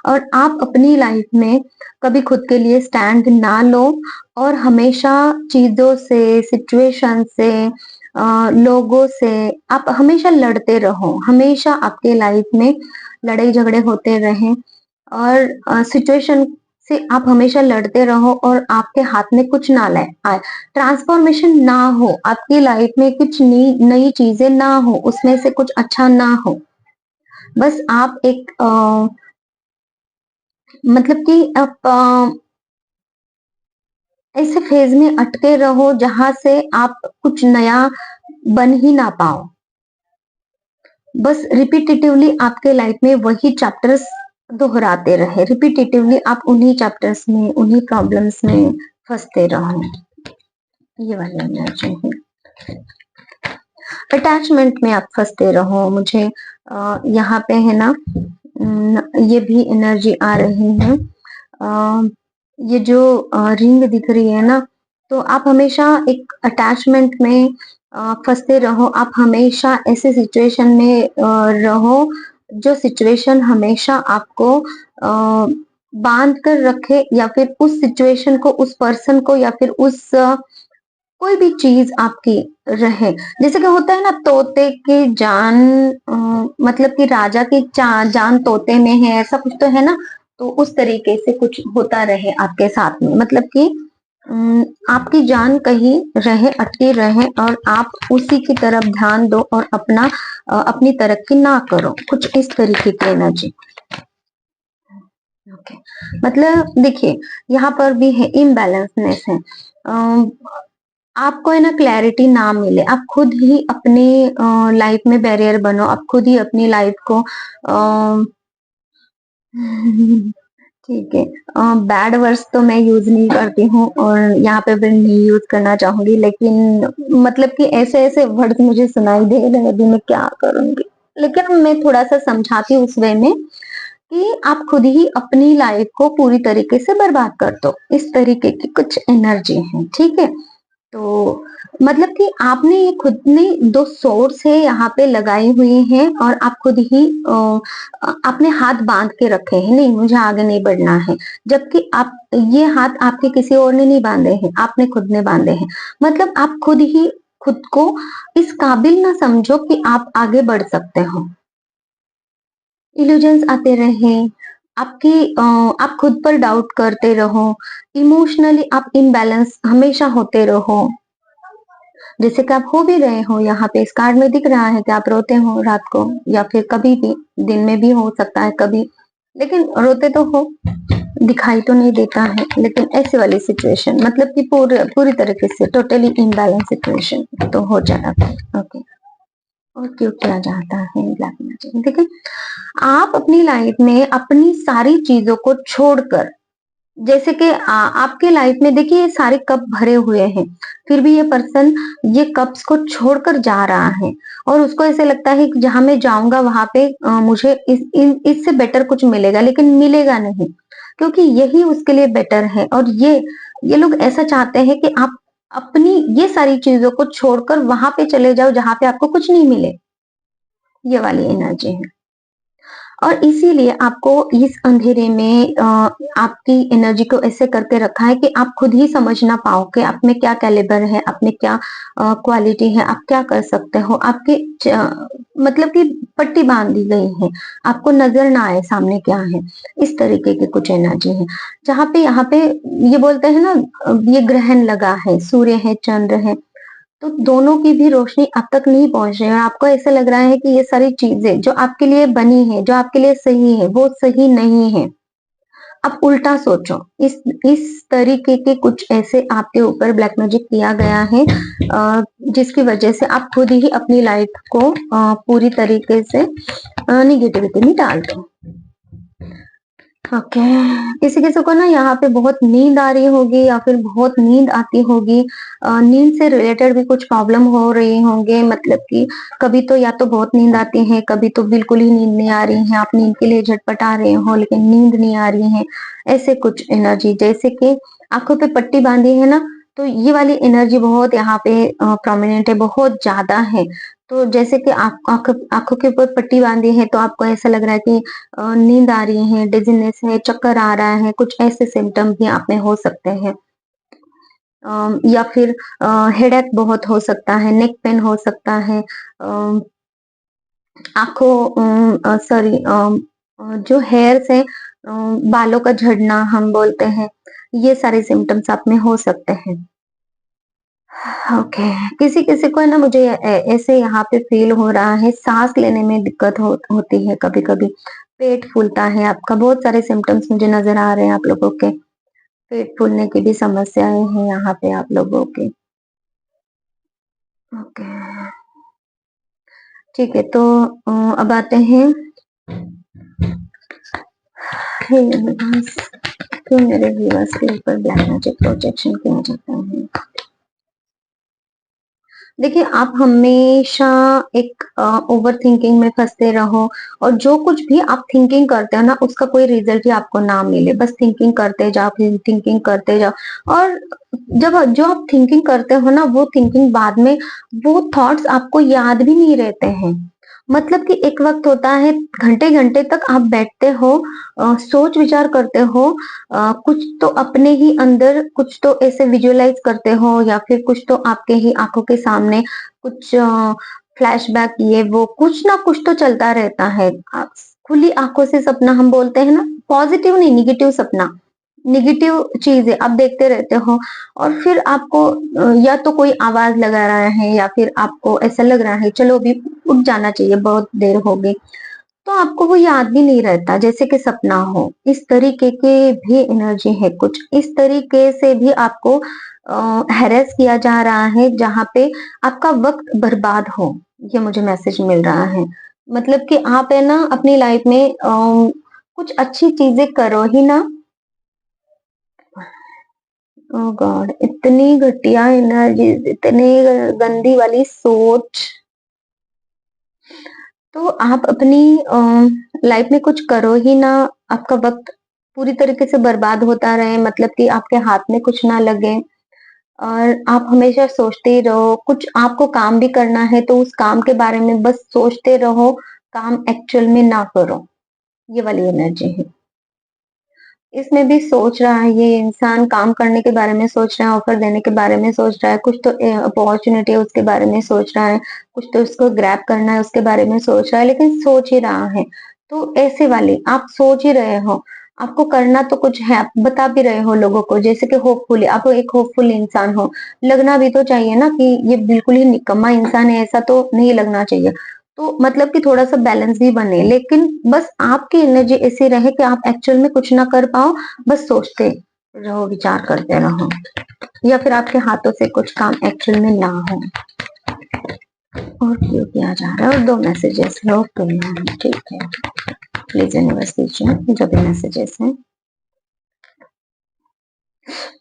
और आप अपनी लाइफ में कभी खुद के लिए स्टैंड ना लो और हमेशा चीजों से, सिचुएशन से, लोगों से आप हमेशा लड़ते रहो। हमेशा आपके लाइफ में लड़ाई झगड़े होते रहें और सिचुएशन से आप हमेशा लड़ते रहो और आपके हाथ में कुछ ना लाए आए, ट्रांसफॉर्मेशन ना हो, आपकी लाइफ में कुछ नई नई चीजें ना हो, उसमें से कुछ अच्छा ना हो। बस आप एक मतलब कि आप ऐसे फेज में अटके रहो जहां से आप कुछ नया बन ही ना पाओ। बस रिपीटेटिवली आपके लाइफ में वही चैप्टर्स दोहराते रहे, रिपीटेटिवली आप उन्हीं चैप्टर्स में, उन्हीं प्रॉब्लम्स में फंसते रहो। ये वाली एनर्जी है, अटैचमेंट में आप फंसते रहो। मुझे यहाँ पे है ना ये भी एनर्जी आ रही है। ये जो रिंग दिख रही है ना, तो आप हमेशा एक अटैचमेंट में फंसते रहो। आप हमेशा ऐसे सिचुएशन में रहो जो सिचुएशन हमेशा आपको बांध कर रखे, या फिर उस सिचुएशन को, उस पर्सन को, या फिर उस कोई भी चीज आपकी रहे। जैसे कि होता है ना, तोते की जान मतलब कि राजा की जान तोते में है, ऐसा कुछ तो है ना। तो उस तरीके से कुछ होता रहे आपके साथ में, मतलब कि आपकी जान कहीं रहे, अटकी रहे और आप उसी की तरफ ध्यान दो और अपनी तरक्की ना करो, कुछ इस तरीके की एनर्जी। ओके, मतलब देखिए यहाँ पर भी है इम्बैलेंसनेस है। आपको है ना क्लैरिटी ना मिले, आप खुद ही अपने लाइफ में बैरियर बनो, आप खुद ही अपनी लाइफ को ठीक है। बैड वर्ड्स तो मैं यूज नहीं करती हूँ और यहाँ पे भी नहीं यूज करना चाहूंगी, लेकिन मतलब कि ऐसे ऐसे वर्ड्स मुझे सुनाई दे रहे हैं, अभी मैं क्या करूंगी। लेकिन मैं थोड़ा सा समझाती हूँ उस वे में कि आप खुद ही अपनी लाइफ को पूरी तरीके से बर्बाद कर दो, इस तरीके की कुछ एनर्जी है, ठीक है। तो मतलब कि आपने ये खुद ने दो सोर्स है यहाँ पे लगाई हुई हैं और आप खुद ही अपने हाथ बांध के रखे हैं, नहीं मुझे आगे नहीं बढ़ना है, जबकि आप ये हाथ आपके किसी और ने नहीं बांधे हैं, आपने खुद ने बांधे हैं। मतलब आप खुद ही खुद को इस काबिल ना समझो कि आप आगे बढ़ सकते हो। इल्यूजन्स आते रहे, आपकी आप खुद पर डाउट करते रहो, इमोशनली आप इम्बैलेंस हमेशा होते रहो, जैसे कि आप हो भी रहे हो। यहाँ पे इस कार्ड में दिख रहा है कि आप रोते हो रात को या फिर कभी भी, दिन में भी हो सकता है कभी, लेकिन रोते तो हो, दिखाई तो नहीं देता है। लेकिन ऐसी वाली सिचुएशन मतलब कि पूरी पूरी तरीके से टोटली इम्बैलेंस सिचुएशन तो हो जाता है। ओके, और क्यों किया जाता है ब्लैक मैजिक? देखिए, आप अपनी लाइफ में अपनी सारी चीजों को छोड़कर, जैसे कि आपके लाइफ में देखिए ये सारे कप भरे हुए हैं, फिर भी ये पर्सन ये कप्स को छोड़कर जा रहा है और उसको ऐसे लगता है कि जहां मैं जाऊंगा वहां पे मुझे इससे बेटर कुछ मिलेगा, लेकिन मिलेगा नहीं, क्योंकि यही उसके लिए बेटर है। और ये लोग ऐसा चाहते हैं कि आप अपनी ये सारी चीजों को छोड़कर वहां पे चले जाओ जहां पे आपको कुछ नहीं मिले, ये वाली एनर्जी है। और इसीलिए आपको इस अंधेरे में आपकी एनर्जी को ऐसे करके रखा है कि आप खुद ही समझ ना पाओ कि आप में क्या कैलिबर है, आप में क्या क्वालिटी है, आप क्या कर सकते हो। आपके मतलब कि पट्टी बांध दी गई है, आपको नजर ना आए सामने क्या है, इस तरीके की कुछ एनर्जी है। जहाँ पे यहाँ पे ये बोलते हैं ना, ये ग्रहण लगा है, सूर्य है, चंद्र है, तो दोनों की भी रोशनी आप तक नहीं पहुंच रही है और आपको ऐसा लग रहा है कि ये सारी चीजें जो आपके लिए बनी है, जो आपके लिए सही है, वो सही नहीं है। आप उल्टा सोचो, इस तरीके के कुछ ऐसे आपके ऊपर ब्लैक मैजिक किया गया है, जिसकी वजह से आप खुद ही अपनी लाइफ को पूरी तरीके से निगेटिविटी में डाल दो। ओके, किसी किसी को ना यहाँ पे बहुत नींद आ रही होगी या फिर बहुत नींद आती होगी, नींद से रिलेटेड भी कुछ प्रॉब्लम हो रही होंगे, मतलब कि कभी तो या तो बहुत नींद आती है, कभी तो बिल्कुल ही नींद नहीं आ रही है, आप नींद के लिए झटपटा रहे हो लेकिन नींद नहीं आ रही है, ऐसे कुछ एनर्जी। जैसे कि आंखों पे पट्टी बांधी है ना, तो ये वाली एनर्जी बहुत यहाँ पे प्रोमिनेंट है, बहुत ज्यादा है। तो जैसे कि आप आंखों के ऊपर पट्टी बांधी है तो आपको ऐसा लग रहा है कि नींद आ रही है, डिजीनेस है, चक्कर आ रहा है, कुछ ऐसे सिम्टम भी आप में हो सकते हैं। या फिर हेडेक बहुत हो सकता है, नेक पेन हो सकता है, आंखों सॉरी जो हेयर्स है, बालों का झड़ना हम बोलते हैं, ये सारे सिम्टम्स आप में हो सकते हैं। ओके, किसी किसी को है ना, मुझे ऐसे यहाँ पे फील हो रहा है, सांस लेने में दिक्कत होती है, कभी कभी पेट फूलता है आपका, बहुत सारे सिम्टम्स मुझे नजर आ रहे हैं आप लोगों के। पेट फूलने की भी समस्याएं हैं यहाँ पे आप लोगों की। ओके, ठीक है, तो अब आते हैं, हे यूनिवर्स, क्यों मेरे व्यूअर्स के ऊपर ब्लैक मैजिक प्रोजेक्शन किया जाता है? देखिए, आप हमेशा एक ओवर थिंकिंग में फंसते रहो और जो कुछ भी आप थिंकिंग करते हो ना, उसका कोई रिजल्ट ही आपको ना मिले, बस थिंकिंग करते जाओ, थिंकिंग करते जाओ। और जब जो आप थिंकिंग करते हो ना, वो थिंकिंग बाद में वो थॉट्स आपको याद भी नहीं रहते हैं। मतलब कि एक वक्त होता है, घंटे घंटे तक आप बैठते हो, सोच विचार करते हो, कुछ तो अपने ही अंदर कुछ तो ऐसे विजुअलाइज करते हो या फिर कुछ तो आपके ही आंखों के सामने कुछ फ्लैशबैक, ये वो कुछ ना कुछ तो चलता रहता है। खुली आंखों से सपना हम बोलते हैं ना, पॉजिटिव नहीं, निगेटिव सपना, निगेटिव चीजें आप देखते रहते हो। और फिर आपको या तो कोई आवाज लगा रहा है या फिर आपको ऐसा लग रहा है चलो अभी उठ जाना चाहिए, बहुत देर हो गई, तो आपको वो याद भी नहीं रहता, जैसे कि सपना हो। इस तरीके के भी एनर्जी है कुछ, इस तरीके से भी आपको हैरेस किया जा रहा है, जहाँ पे आपका वक्त बर्बाद हो, ये मुझे मैसेज मिल रहा है। मतलब कि आप है ना अपनी लाइफ में कुछ अच्छी चीजें करो ही ना। ओह गॉड, इतनी घटिया एनर्जी, इतनी गंदी वाली सोच। तो आप अपनी लाइफ में कुछ करो ही ना, आपका वक्त पूरी तरीके से बर्बाद होता रहे, मतलब कि आपके हाथ में कुछ ना लगे, और आप हमेशा सोचते ही रहो। कुछ आपको काम भी करना है तो उस काम के बारे में बस सोचते रहो, काम एक्चुअल में ना करो, ये वाली एनर्जी है। इसमें भी सोच रहा है ये इंसान, काम करने के बारे में सोच रहा है, ऑफर देने के बारे में सोच रहा है, कुछ तो अपॉर्चुनिटी है उसके बारे में सोच रहा है, कुछ तो उसको ग्रैब करना है उसके बारे में सोच रहा है, लेकिन सोच ही रहा है। तो ऐसे वाली आप सोच ही रहे हो, आपको करना तो कुछ है, आप बता भी रहे हो लोगों को, जैसे कि होपफुली, आप एक होपफुल इंसान हो, लगना भी तो चाहिए ना कि ये बिल्कुल ही निकम्मा इंसान है, ऐसा तो नहीं लगना चाहिए। तो मतलब कि थोड़ा सा बैलेंस भी बने, लेकिन बस आपकी एनर्जी ऐसी रहे कि आप एक्चुअल में कुछ ना कर पाओ, बस सोचते रहो, विचार करते रहो, या फिर आपके हाथों से कुछ काम एक्चुअल में ना हो। और क्यों किया जा रहा है, और 2 मैसेजेस है, ओके ठीक है, प्लीज यूनिवर्स दीजिए जो भी मैसेजेस हैं।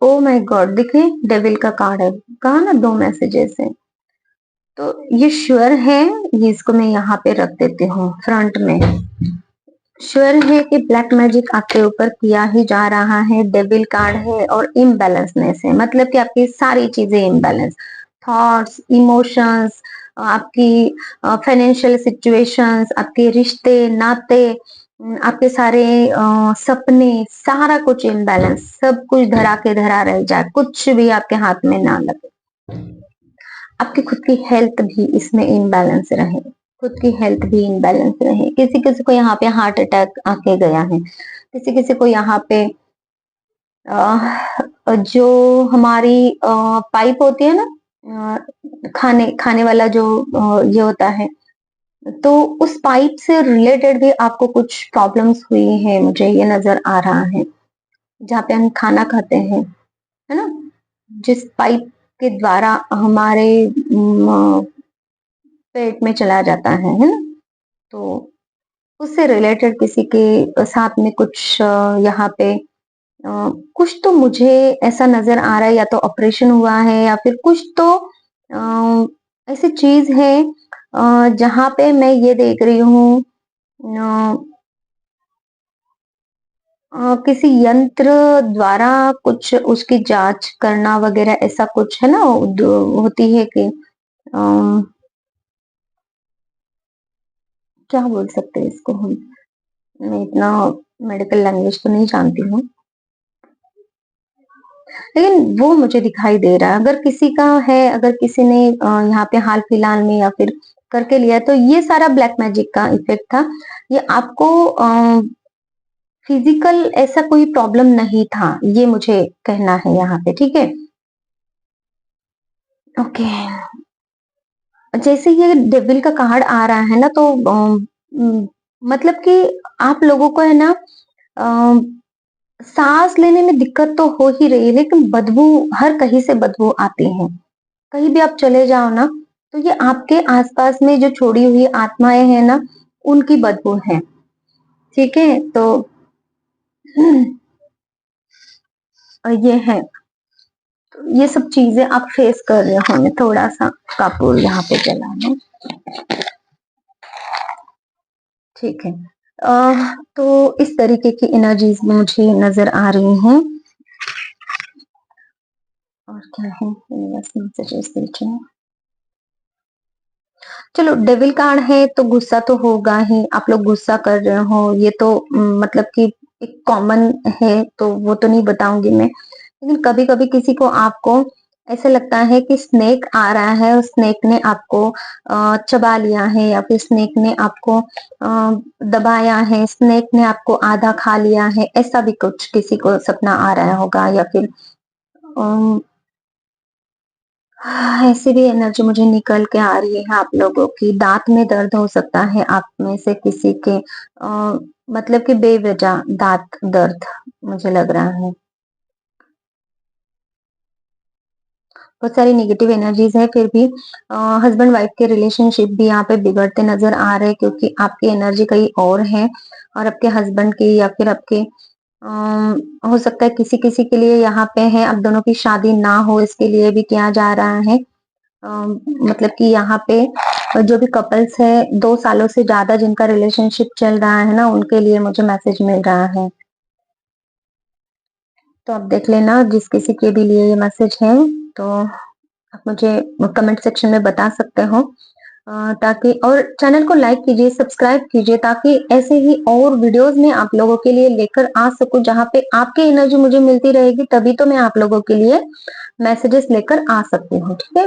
ओ माय गॉड, देखिए डेविल का कार्ड है, कहा ना 2 मैसेजेस हैं। तो ये श्योर है, ये इसको मैं यहाँ पे रख देती हूँ फ्रंट में। श्योर है कि ब्लैक मैजिक आपके ऊपर किया ही जा रहा है, डेविल कार्ड है और इम्बैलेंसनेस है, मतलब कि आपकी सारी चीजें इम्बैलेंस, थॉट्स, इमोशंस, आपकी फाइनेंशियल सिचुएशंस, आपके रिश्ते नाते, आपके सारे सपने, सारा कुछ इम्बैलेंस, सब कुछ धरा के धरा रह जाए, कुछ भी आपके हाथ में ना लगे। आपकी खुद की हेल्थ भी इसमें इम्बैलेंस रहे, खुद की हेल्थ भी इम्बैलेंस रहे। किसी किसी को यहाँ पे हार्ट अटैक आके गया है, किसी किसी को यहाँ पे जो हमारी पाइप होती है ना, खाने खाने वाला जो ये होता है, तो उस पाइप से रिलेटेड भी आपको कुछ प्रॉब्लम्स हुई है, मुझे ये नजर आ रहा है, जहाँ पे हम खाना खाते हैं, है ना, जिस पाइप के द्वारा हमारे पेट में चला जाता है ना, तो उससे रिलेटेड किसी के साथ में कुछ यहाँ पे कुछ तो मुझे ऐसा नजर आ रहा है, या तो ऑपरेशन हुआ है या फिर कुछ तो ऐसी चीज है जहाँ पे मैं ये देख रही हूँ, किसी यंत्र द्वारा कुछ उसकी जांच करना वगैरह, ऐसा कुछ है ना, होती है कि क्या बोल सकते हैं इसको हम, मैं इतना मेडिकल लैंग्वेज तो नहीं जानती हूँ, लेकिन वो मुझे दिखाई दे रहा है। अगर किसी का है, अगर किसी ने यहाँ पे हाल फिलहाल में या फिर करके लिया, तो ये सारा ब्लैक मैजिक का इफेक्ट था। ये आपको फिजिकल ऐसा कोई प्रॉब्लम नहीं था, ये मुझे कहना है यहाँ पे, ठीक है। ओके, जैसे ये डेविल का कार्ड आ रहा है ना, तो मतलब कि आप लोगों को है ना, सांस लेने में दिक्कत तो हो ही रही है, लेकिन बदबू, हर कहीं से बदबू आती है, कहीं भी आप चले जाओ ना, तो ये आपके आसपास में जो छोड़ी हुई आत्माएं हैं ना, उनकी बदबू है, ठीक है। तो ये है, तो ये सब चीजें आप फेस कर रहे होंगे। थोड़ा सा कपूर यहाँ पे जलाना, ठीक है। तो इस तरीके की एनर्जीज मुझे नजर आ रही हैं। और क्या है, यूनिवर्स मैसेजेस दीजिए। चलो, डेविल कार्ड है तो गुस्सा तो होगा ही, आप लोग गुस्सा कर रहे हो, ये तो मतलब कि एक कॉमन है, तो वो तो नहीं बताऊंगी मैं, लेकिन कभी कभी किसी को, आपको ऐसे लगता है कि स्नेक आ रहा है, उस स्नेक ने आपको चबा लिया है, या फिर स्नेक ने आपको दबाया है, स्नेक ने आपको आधा खा लिया है, ऐसा भी कुछ किसी को सपना आ रहा होगा, या फिर ऐसी भी एनर्जी मुझे निकल के आ रही है। आप लोगों की दांत में दर्द हो सकता है, आप में से किसी के मतलब कि बेवजह दांत दर्द मुझे लग रहा है। बहुत सारी नेगेटिव एनर्जीज है, फिर भी हस्बैंड वाइफ के रिलेशनशिप भी यहाँ पे बिगड़ते नजर आ रहे हैं, क्योंकि आपकी एनर्जी कहीं और है और आपके हस्बैंड की या फिर आपके हो सकता है किसी किसी के लिए यहाँ पे है, अब दोनों की शादी ना हो इसके लिए भी किया जा रहा है। मतलब कि यहाँ पे जो भी कपल्स है 2 सालों से ज्यादा जिनका रिलेशनशिप चल रहा है ना, उनके लिए मुझे मैसेज मिल रहा है। तो आप देख लेना जिस किसी के भी लिए ये मैसेज है, तो आप मुझे कमेंट सेक्शन में बता सकते हो। ताकि और चैनल को लाइक कीजिए, सब्सक्राइब कीजिए, ताकि ऐसे ही और वीडियोस में आप लोगों के लिए लेकर आ सकूं, जहां पे आपकी एनर्जी मुझे मिलती रहेगी, तभी तो मैं आप लोगों के लिए मैसेजेस लेकर आ सकती हूँ। ठीक है,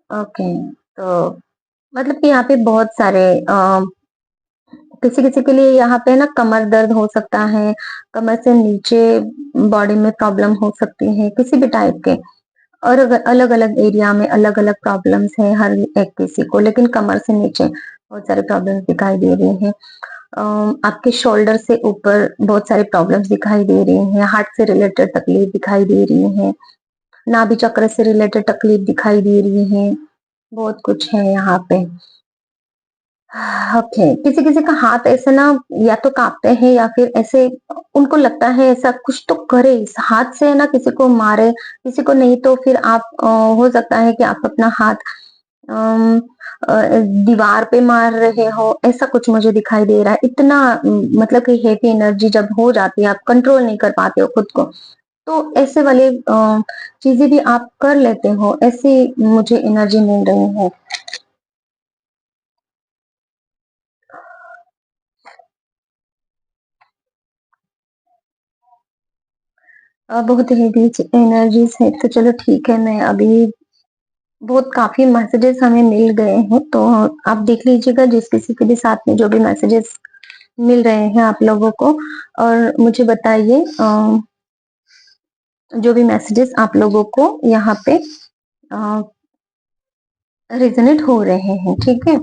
ओके। तो मतलब कि यहाँ पे बहुत सारे किसी किसी के लिए यहाँ पे ना कमर दर्द हो सकता है, कमर से नीचे बॉडी में प्रॉब्लम हो सकती है, किसी भी टाइप के, और अलग अलग एरिया में अलग अलग प्रॉब्लम्स है हर एक किसी को, लेकिन कमर से नीचे बहुत सारे प्रॉब्लम्स दिखाई दे रही हैं। आपके शोल्डर से ऊपर बहुत सारी प्रॉब्लम्स दिखाई दे रही हैं, हार्ट से रिलेटेड तकलीफ दिखाई दे रही है, नाभि चक्र से रिलेटेड तकलीफ दिखाई दे रही है, बहुत कुछ है यहाँ पे। ओके, किसी किसी का हाथ ऐसे ना या तो कांपते हैं या फिर ऐसे उनको लगता है ऐसा कुछ तो करे, इस हाथ से ना किसी को मारे, किसी को नहीं तो फिर आप हो सकता है कि आप अपना हाथ अम, अ, दीवार पे मार रहे हो, ऐसा कुछ मुझे दिखाई दे रहा है। इतना मतलब कि हेवी एनर्जी जब हो जाती है, आप कंट्रोल नहीं कर पाते हो खुद को, तो ऐसे वाले चीजें भी आप कर लेते हो, ऐसी मुझे एनर्जी मिल रही है। बहुत हेवी एनर्जीज है, तो चलो ठीक है, मैं अभी बहुत काफी मैसेजेस हमें मिल गए हैं, तो आप देख लीजिएगा जिस किसी के भी साथ में जो भी मैसेजेस मिल रहे हैं आप लोगों को, और मुझे बताइए जो भी मैसेजेस आप लोगों को यहाँ पे रेजोनेट हो रहे हैं। ठीक है,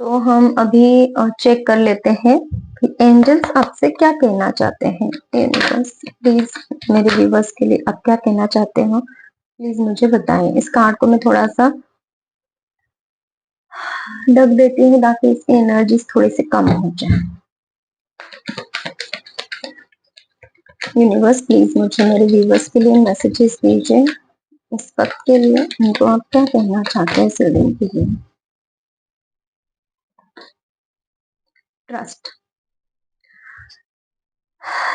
तो हम अभी चेक कर लेते हैं कि एंजल्स आपसे क्या कहना चाहते हैं। एंजल्स प्लीज मेरे व्यूवर्स के लिए आप क्या कहना चाहते हो, प्लीज मुझे बताएं। इस कार्ड को मैं थोड़ा सा ढक देती हूँ ताकि इसकी एनर्जी थोड़ी सी कम हो जाए। यूनिवर्स प्लीज मुझे मेरे व्यूवर्स के लिए मैसेजेस दीजिए इस वक्त के लिए, उनको आप क्या कहना चाहते हैं इस रीडिंग के लिए। ट्रस्ट,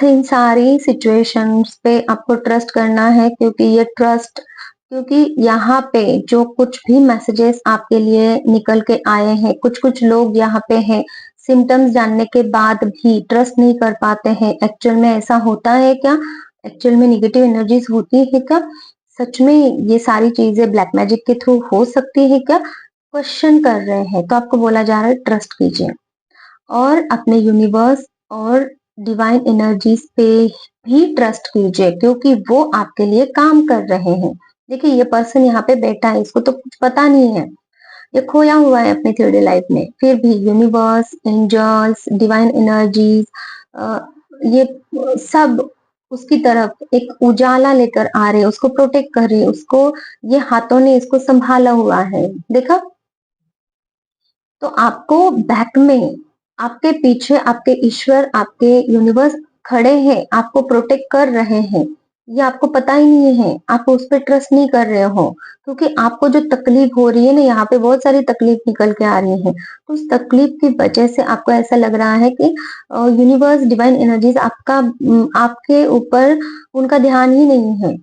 इन सारी सिचुएशंस पे आपको ट्रस्ट करना है, क्योंकि ये ट्रस्ट, क्योंकि यहाँ पे जो कुछ भी मैसेजेस आपके लिए निकल के आए हैं, कुछ कुछ लोग यहाँ पे हैं सिम्टम्स जानने के बाद भी ट्रस्ट नहीं कर पाते हैं। एक्चुअल में ऐसा होता है क्या? एक्चुअल में निगेटिव एनर्जीज होती है क्या? सच में ये सारी चीजें ब्लैक मैजिक के थ्रू हो सकती है क्या? क्वेश्चन कर रहे हैं, तो आपको बोला जा रहा है ट्रस्ट कीजिए और अपने यूनिवर्स और डिवाइन एनर्जीज पे भी ट्रस्ट कीजिए, क्योंकि वो आपके लिए काम कर रहे हैं। देखिए ये पर्सन यहाँ पे बैठा है, इसको तो कुछ पता नहीं है, ये खोया हुआ है अपनी 3D लाइफ में, फिर भी यूनिवर्स, एंजल्स, डिवाइन एनर्जीज, ये सब उसकी तरफ एक उजाला लेकर आ रहे हैं, उसको प्रोटेक्ट कर रहे हैं, उसको ये हाथों ने इसको संभाला हुआ है। देखा, तो आपको बैक में, आपके पीछे आपके ईश्वर, आपके यूनिवर्स खड़े हैं, आपको प्रोटेक्ट कर रहे हैं। ये आपको पता ही नहीं है, आप उस पर ट्रस्ट नहीं कर रहे हो, क्योंकि आपको जो तकलीफ हो रही है ना, यहाँ पे बहुत सारी तकलीफ निकल के आ रही है, तो उस तकलीफ की वजह से आपको ऐसा लग रहा है कि यूनिवर्स, डिवाइन एनर्जीज आपके ऊपर उनका ध्यान ही नहीं है।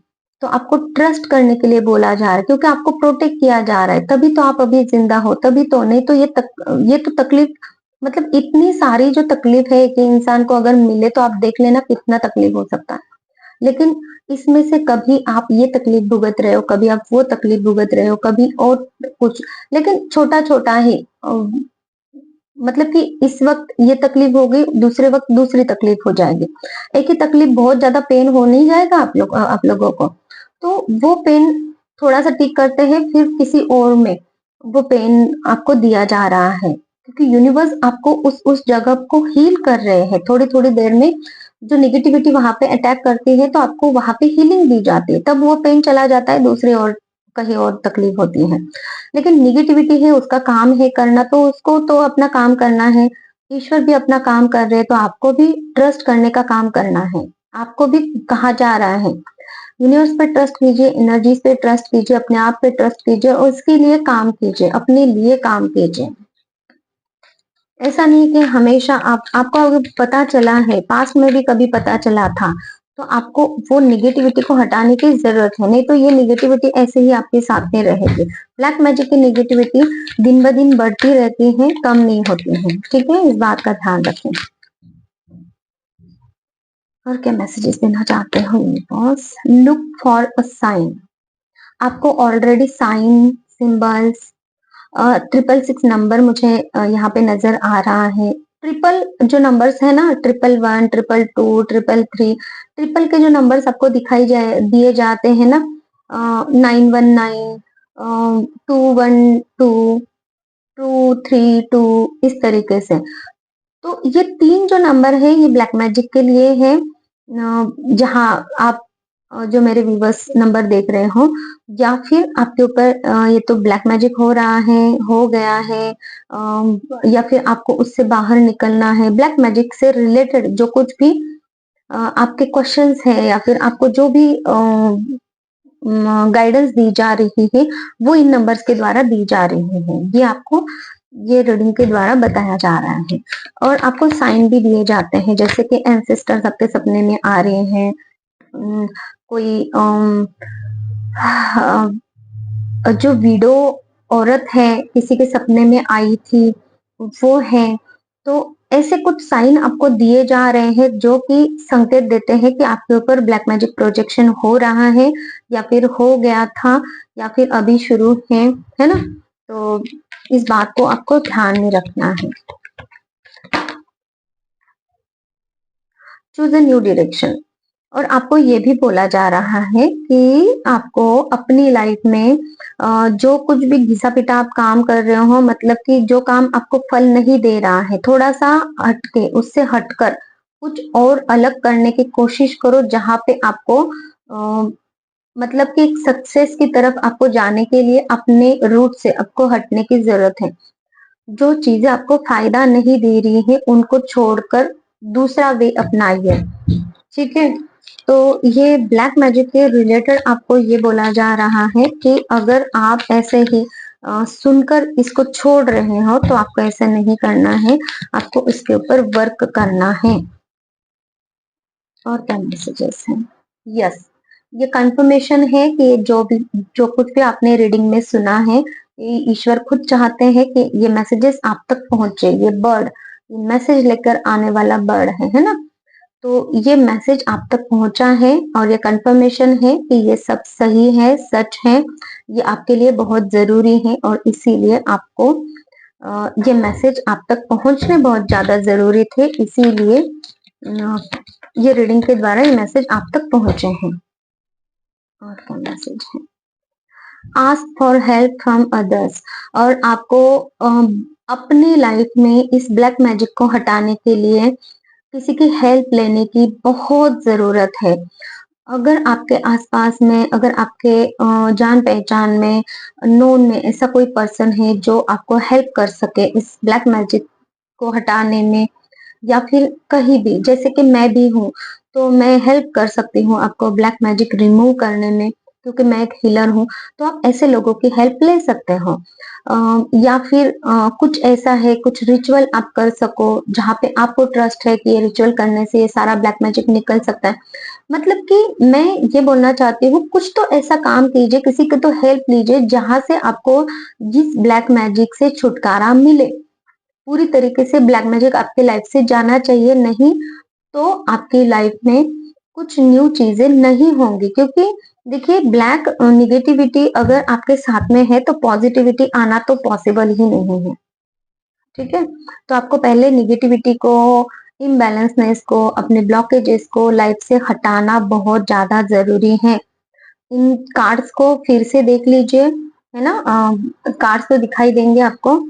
तो आपको ट्रस्ट करने के लिए बोला जा रहा है, क्योंकि आपको प्रोटेक्ट किया जा रहा है, तभी तो आप अभी जिंदा हो, तभी तो, नहीं तो ये तो तकलीफ, मतलब इतनी सारी जो तकलीफ है कि इंसान को अगर मिले तो आप देख लेना कितना तकलीफ हो सकता है। लेकिन इसमें से कभी आप ये तकलीफ भुगत रहे हो, कभी आप वो तकलीफ भुगत रहे हो, कभी और कुछ, लेकिन छोटा छोटा ही मतलब कि इस वक्त ये तकलीफ हो गई, दूसरे वक्त दूसरी तकलीफ हो जाएगी। एक ही तकलीफ बहुत ज्यादा पेन हो नहीं जाएगा आप लोगों को, तो वो पेन थोड़ा सा ठीक करते हैं, फिर किसी और में वो पेन आपको दिया जा रहा है, क्योंकि यूनिवर्स आपको उस जगह को हील कर रहे हैं। थोड़ी थोड़ी देर में जो निगेटिविटी वहां पे अटैक करती है, तो आपको वहां पे हीलिंग दी जाती है, तब वो पेन चला जाता है दूसरे और कहीं और तकलीफ होती है। लेकिन निगेटिविटी है, उसका काम है करना, तो उसको तो अपना काम करना है। ईश्वर भी अपना काम कर रहे हैं, तो आपको भी ट्रस्ट करने का काम करना है। आपको भी कहा जा रहा है, यूनिवर्स पे ट्रस्ट कीजिए, एनर्जीज पे ट्रस्ट कीजिए, अपने आप पे ट्रस्ट कीजिए और उसके लिए काम कीजिए, अपने लिए काम कीजिए। ऐसा नहीं कि हमेशा आपको अगर पता चला है, पास्ट में भी कभी पता चला था, तो आपको वो निगेटिविटी को हटाने की जरूरत है, नहीं तो ये निगेटिविटी ऐसे ही आपके साथ में रहेगी। ब्लैक मैजिक की निगेटिविटी दिन ब दिन बढ़ती रहती है, कम नहीं होती है। ठीक है, इस बात का ध्यान रखें। और क्या मैसेजेस देना चाहते हो universe? Look for a sign. आपको ऑलरेडी साइन, सिंबल्स, 666 नंबर मुझे यहाँ पे नजर आ रहा है। ट्रिपल जो नंबर्स है ना, 111, 222, 333, ट्रिपल के जो नंबर्स आपको दिखाई दिए जाते हैं ना, 919, 212, 232, इस तरीके से। तो ये 3 जो नंबर है, ये ब्लैक मैजिक के लिए है। जहां आप जो मेरे व्यूवर्स नंबर देख रहे हो, या फिर आपके ऊपर ये तो ब्लैक मैजिक हो रहा है, हो गया है, या फिर आपको उससे बाहर निकलना है, ब्लैक मैजिक से रिलेटेड जो कुछ भी आपके क्वेश्चंस है, या फिर आपको जो भी गाइडेंस दी जा रही है, वो इन नंबर्स के द्वारा दी जा रही है। ये आपको ये रीडिंग के द्वारा बताया जा रहा है। और आपको साइन भी दिए जाते हैं, जैसे कि एंसेस्टर्स आपके सपने में आ रहे हैं, कोई जो विडो औरत है, किसी के सपने में आई थी, वो है। तो ऐसे कुछ साइन आपको दिए जा रहे हैं, जो कि संकेत देते हैं कि आपके ऊपर ब्लैक मैजिक प्रोजेक्शन हो रहा है, या फिर हो गया था, या फिर अभी शुरू है ना। तो इस बात को आपको ध्यान में रखना है। Choose a new direction. और आपको ये भी बोला जा रहा है कि आपको अपनी लाइफ में जो कुछ भी घिसा पिटा आप काम कर रहे हो, मतलब कि जो काम आपको फल नहीं दे रहा है, थोड़ा सा हटके, उससे हटकर कुछ और अलग करने की कोशिश करो, जहां पे आपको मतलब कि सक्सेस की तरफ आपको जाने के लिए अपने रूट से आपको हटने की जरूरत है। जो चीजें आपको फायदा नहीं दे रही है, उनको छोड़कर दूसरा वे अपनाइए। ठीक है, तो ये ब्लैक मैजिक के रिलेटेड आपको ये बोला जा रहा है कि अगर आप ऐसे ही सुनकर इसको छोड़ रहे हो, तो आपको ऐसा नहीं करना है, आपको इसके ऊपर वर्क करना है। और क्या मैसेजेस हैं? यस, ये कंफर्मेशन है कि जो कुछ भी आपने रीडिंग में सुना है, ईश्वर खुद चाहते हैं कि ये मैसेजेस आप तक पहुंचे। ये बर्ड, ये मैसेज लेकर आने वाला बर्ड है ना। तो ये मैसेज आप तक पहुंचा है, और ये कंफर्मेशन है कि ये सब सही है, सच है, ये आपके लिए बहुत जरूरी है, और इसीलिए आपको ये मैसेज आप तक पहुंचने बहुत ज्यादा जरूरी थे, इसीलिए ये रीडिंग के द्वारा ये मैसेज आप तक पहुंचे हैं। और क्या मैसेज है? Ask for help from others. और आपको अपनी लाइफ में इस ब्लैक मैजिक को हटाने के लिए किसी की हेल्प लेने की बहुत जरूरत है। अगर आपके आसपास में, अगर आपके जान पहचान में, नोन में ऐसा कोई पर्सन है जो आपको हेल्प कर सके इस ब्लैक मैजिक को हटाने में, या फिर कहीं भी, जैसे कि मैं भी हूँ, तो मैं हेल्प कर सकती हूँ आपको ब्लैक मैजिक रिमूव करने में, क्योंकि मैं एक हीलर हूँ। तो आप ऐसे लोगों की हेल्प ले सकते हो। या फिर कुछ ऐसा है, कुछ रिचुअल आप कर सको, जहाँ पे आपको ट्रस्ट है कि ये रिचुअल करने से ये सारा ब्लैक मैजिक निकल सकता है। मतलब कि मैं ये बोलना चाहती हूँ, कुछ तो ऐसा काम कीजिए, किसी की तो हेल्प लीजिए, जहां से आपको इस ब्लैक मैजिक से छुटकारा मिले। पूरी तरीके से ब्लैक मैजिक आपके लाइफ से जाना चाहिए, नहीं तो आपकी लाइफ में कुछ न्यू चीजें नहीं होंगी। क्योंकि देखिए, ब्लैक निगेटिविटी अगर आपके साथ में है, तो पॉजिटिविटी आना तो पॉसिबल ही नहीं है। ठीक है, तो आपको पहले निगेटिविटी को, इम्बैलेंसनेस को, अपने ब्लॉकेजेस को लाइफ से हटाना बहुत ज्यादा जरूरी है। इन कार्ड्स को फिर से देख लीजिए, है ना। कार्ड्स तो दिखाई देंगे आपको,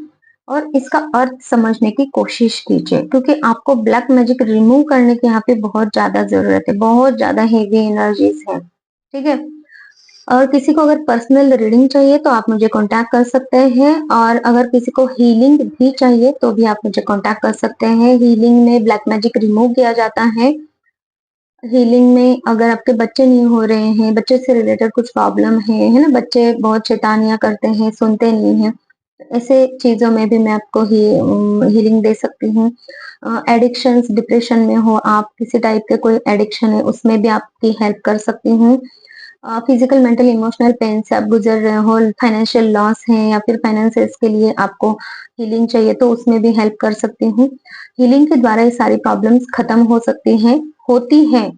और इसका अर्थ समझने की कोशिश कीजिए, क्योंकि आपको ब्लैक मैजिक रिमूव करने की यहाँ पे बहुत ज्यादा जरूरत है, बहुत ज्यादा हेवी एनर्जीज है। ठीक है, और किसी को अगर पर्सनल रीडिंग चाहिए तो आप मुझे कांटेक्ट कर सकते हैं, और अगर किसी को हीलिंग भी चाहिए तो भी आप मुझे कांटेक्ट कर सकते हैं। हीलिंग में ब्लैक मैजिक रिमूव किया जाता है। हीलिंग में अगर आपके बच्चे नहीं हो रहे हैं, बच्चे से रिलेटेड कुछ प्रॉब्लम है ना, बच्चे बहुत शैतानियाँ करते हैं, सुनते नहीं हैं, ऐसे चीज़ों में भी मैं आपको हीलिंग दे सकती हूँ। एडिक्शंस, डिप्रेशन में हो आप, किसी टाइप के कोई एडिक्शन है, उसमें भी आपकी हेल्प कर सकती हूँ। फिजिकल, मेंटल, इमोशनल पेन से आप गुजर रहे हो, फाइनेंशियल लॉस है या फिर फाइनेंसेस के लिए आपको हीलिंग चाहिए तो उसमें भी हेल्प कर सकती हूँ। हीलिंग के द्वारा ये सारी प्रॉब्लम्स खत्म हो सकती हैं, होती हैं,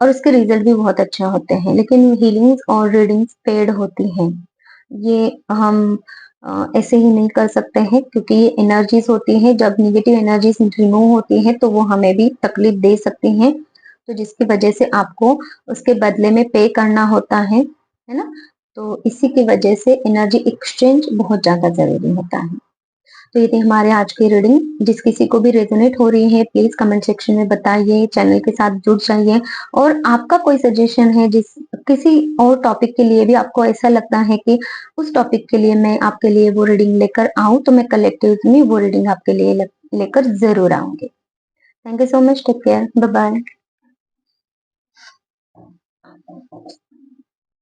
और उसके रिजल्ट भी बहुत अच्छे होते हैं। लेकिन हीलिंग्स और रीडिंग्स पेड होती हैं। ये हम ऐसे ही नहीं कर सकते हैं, क्योंकि ये एनर्जीज होती हैं। जब नेगेटिव एनर्जीज रिमूव होती हैं तो वो हमें भी तकलीफ दे सकती हैं, तो जिसकी वजह से आपको उसके बदले में पे करना होता है ना? तो इसी की वजह से एनर्जी एक्सचेंज बहुत ज्यादा जरूरी होता है। तो ये थी हमारे आज की रीडिंग। जिस किसी को भी रेजोनेट हो रही है प्लीज कमेंट सेक्शन में बताइए, चैनल के साथ जुड़ जाइए। और आपका कोई सजेशन है, जिस किसी और टॉपिक के लिए भी आपको ऐसा लगता है कि उस टॉपिक के लिए मैं आपके लिए वो रीडिंग लेकर आऊं, तो मैं कलेक्टिव में वो रीडिंग आपके लिए लेकर जरूर आऊंगी। Thank you so much, take care, bye bye.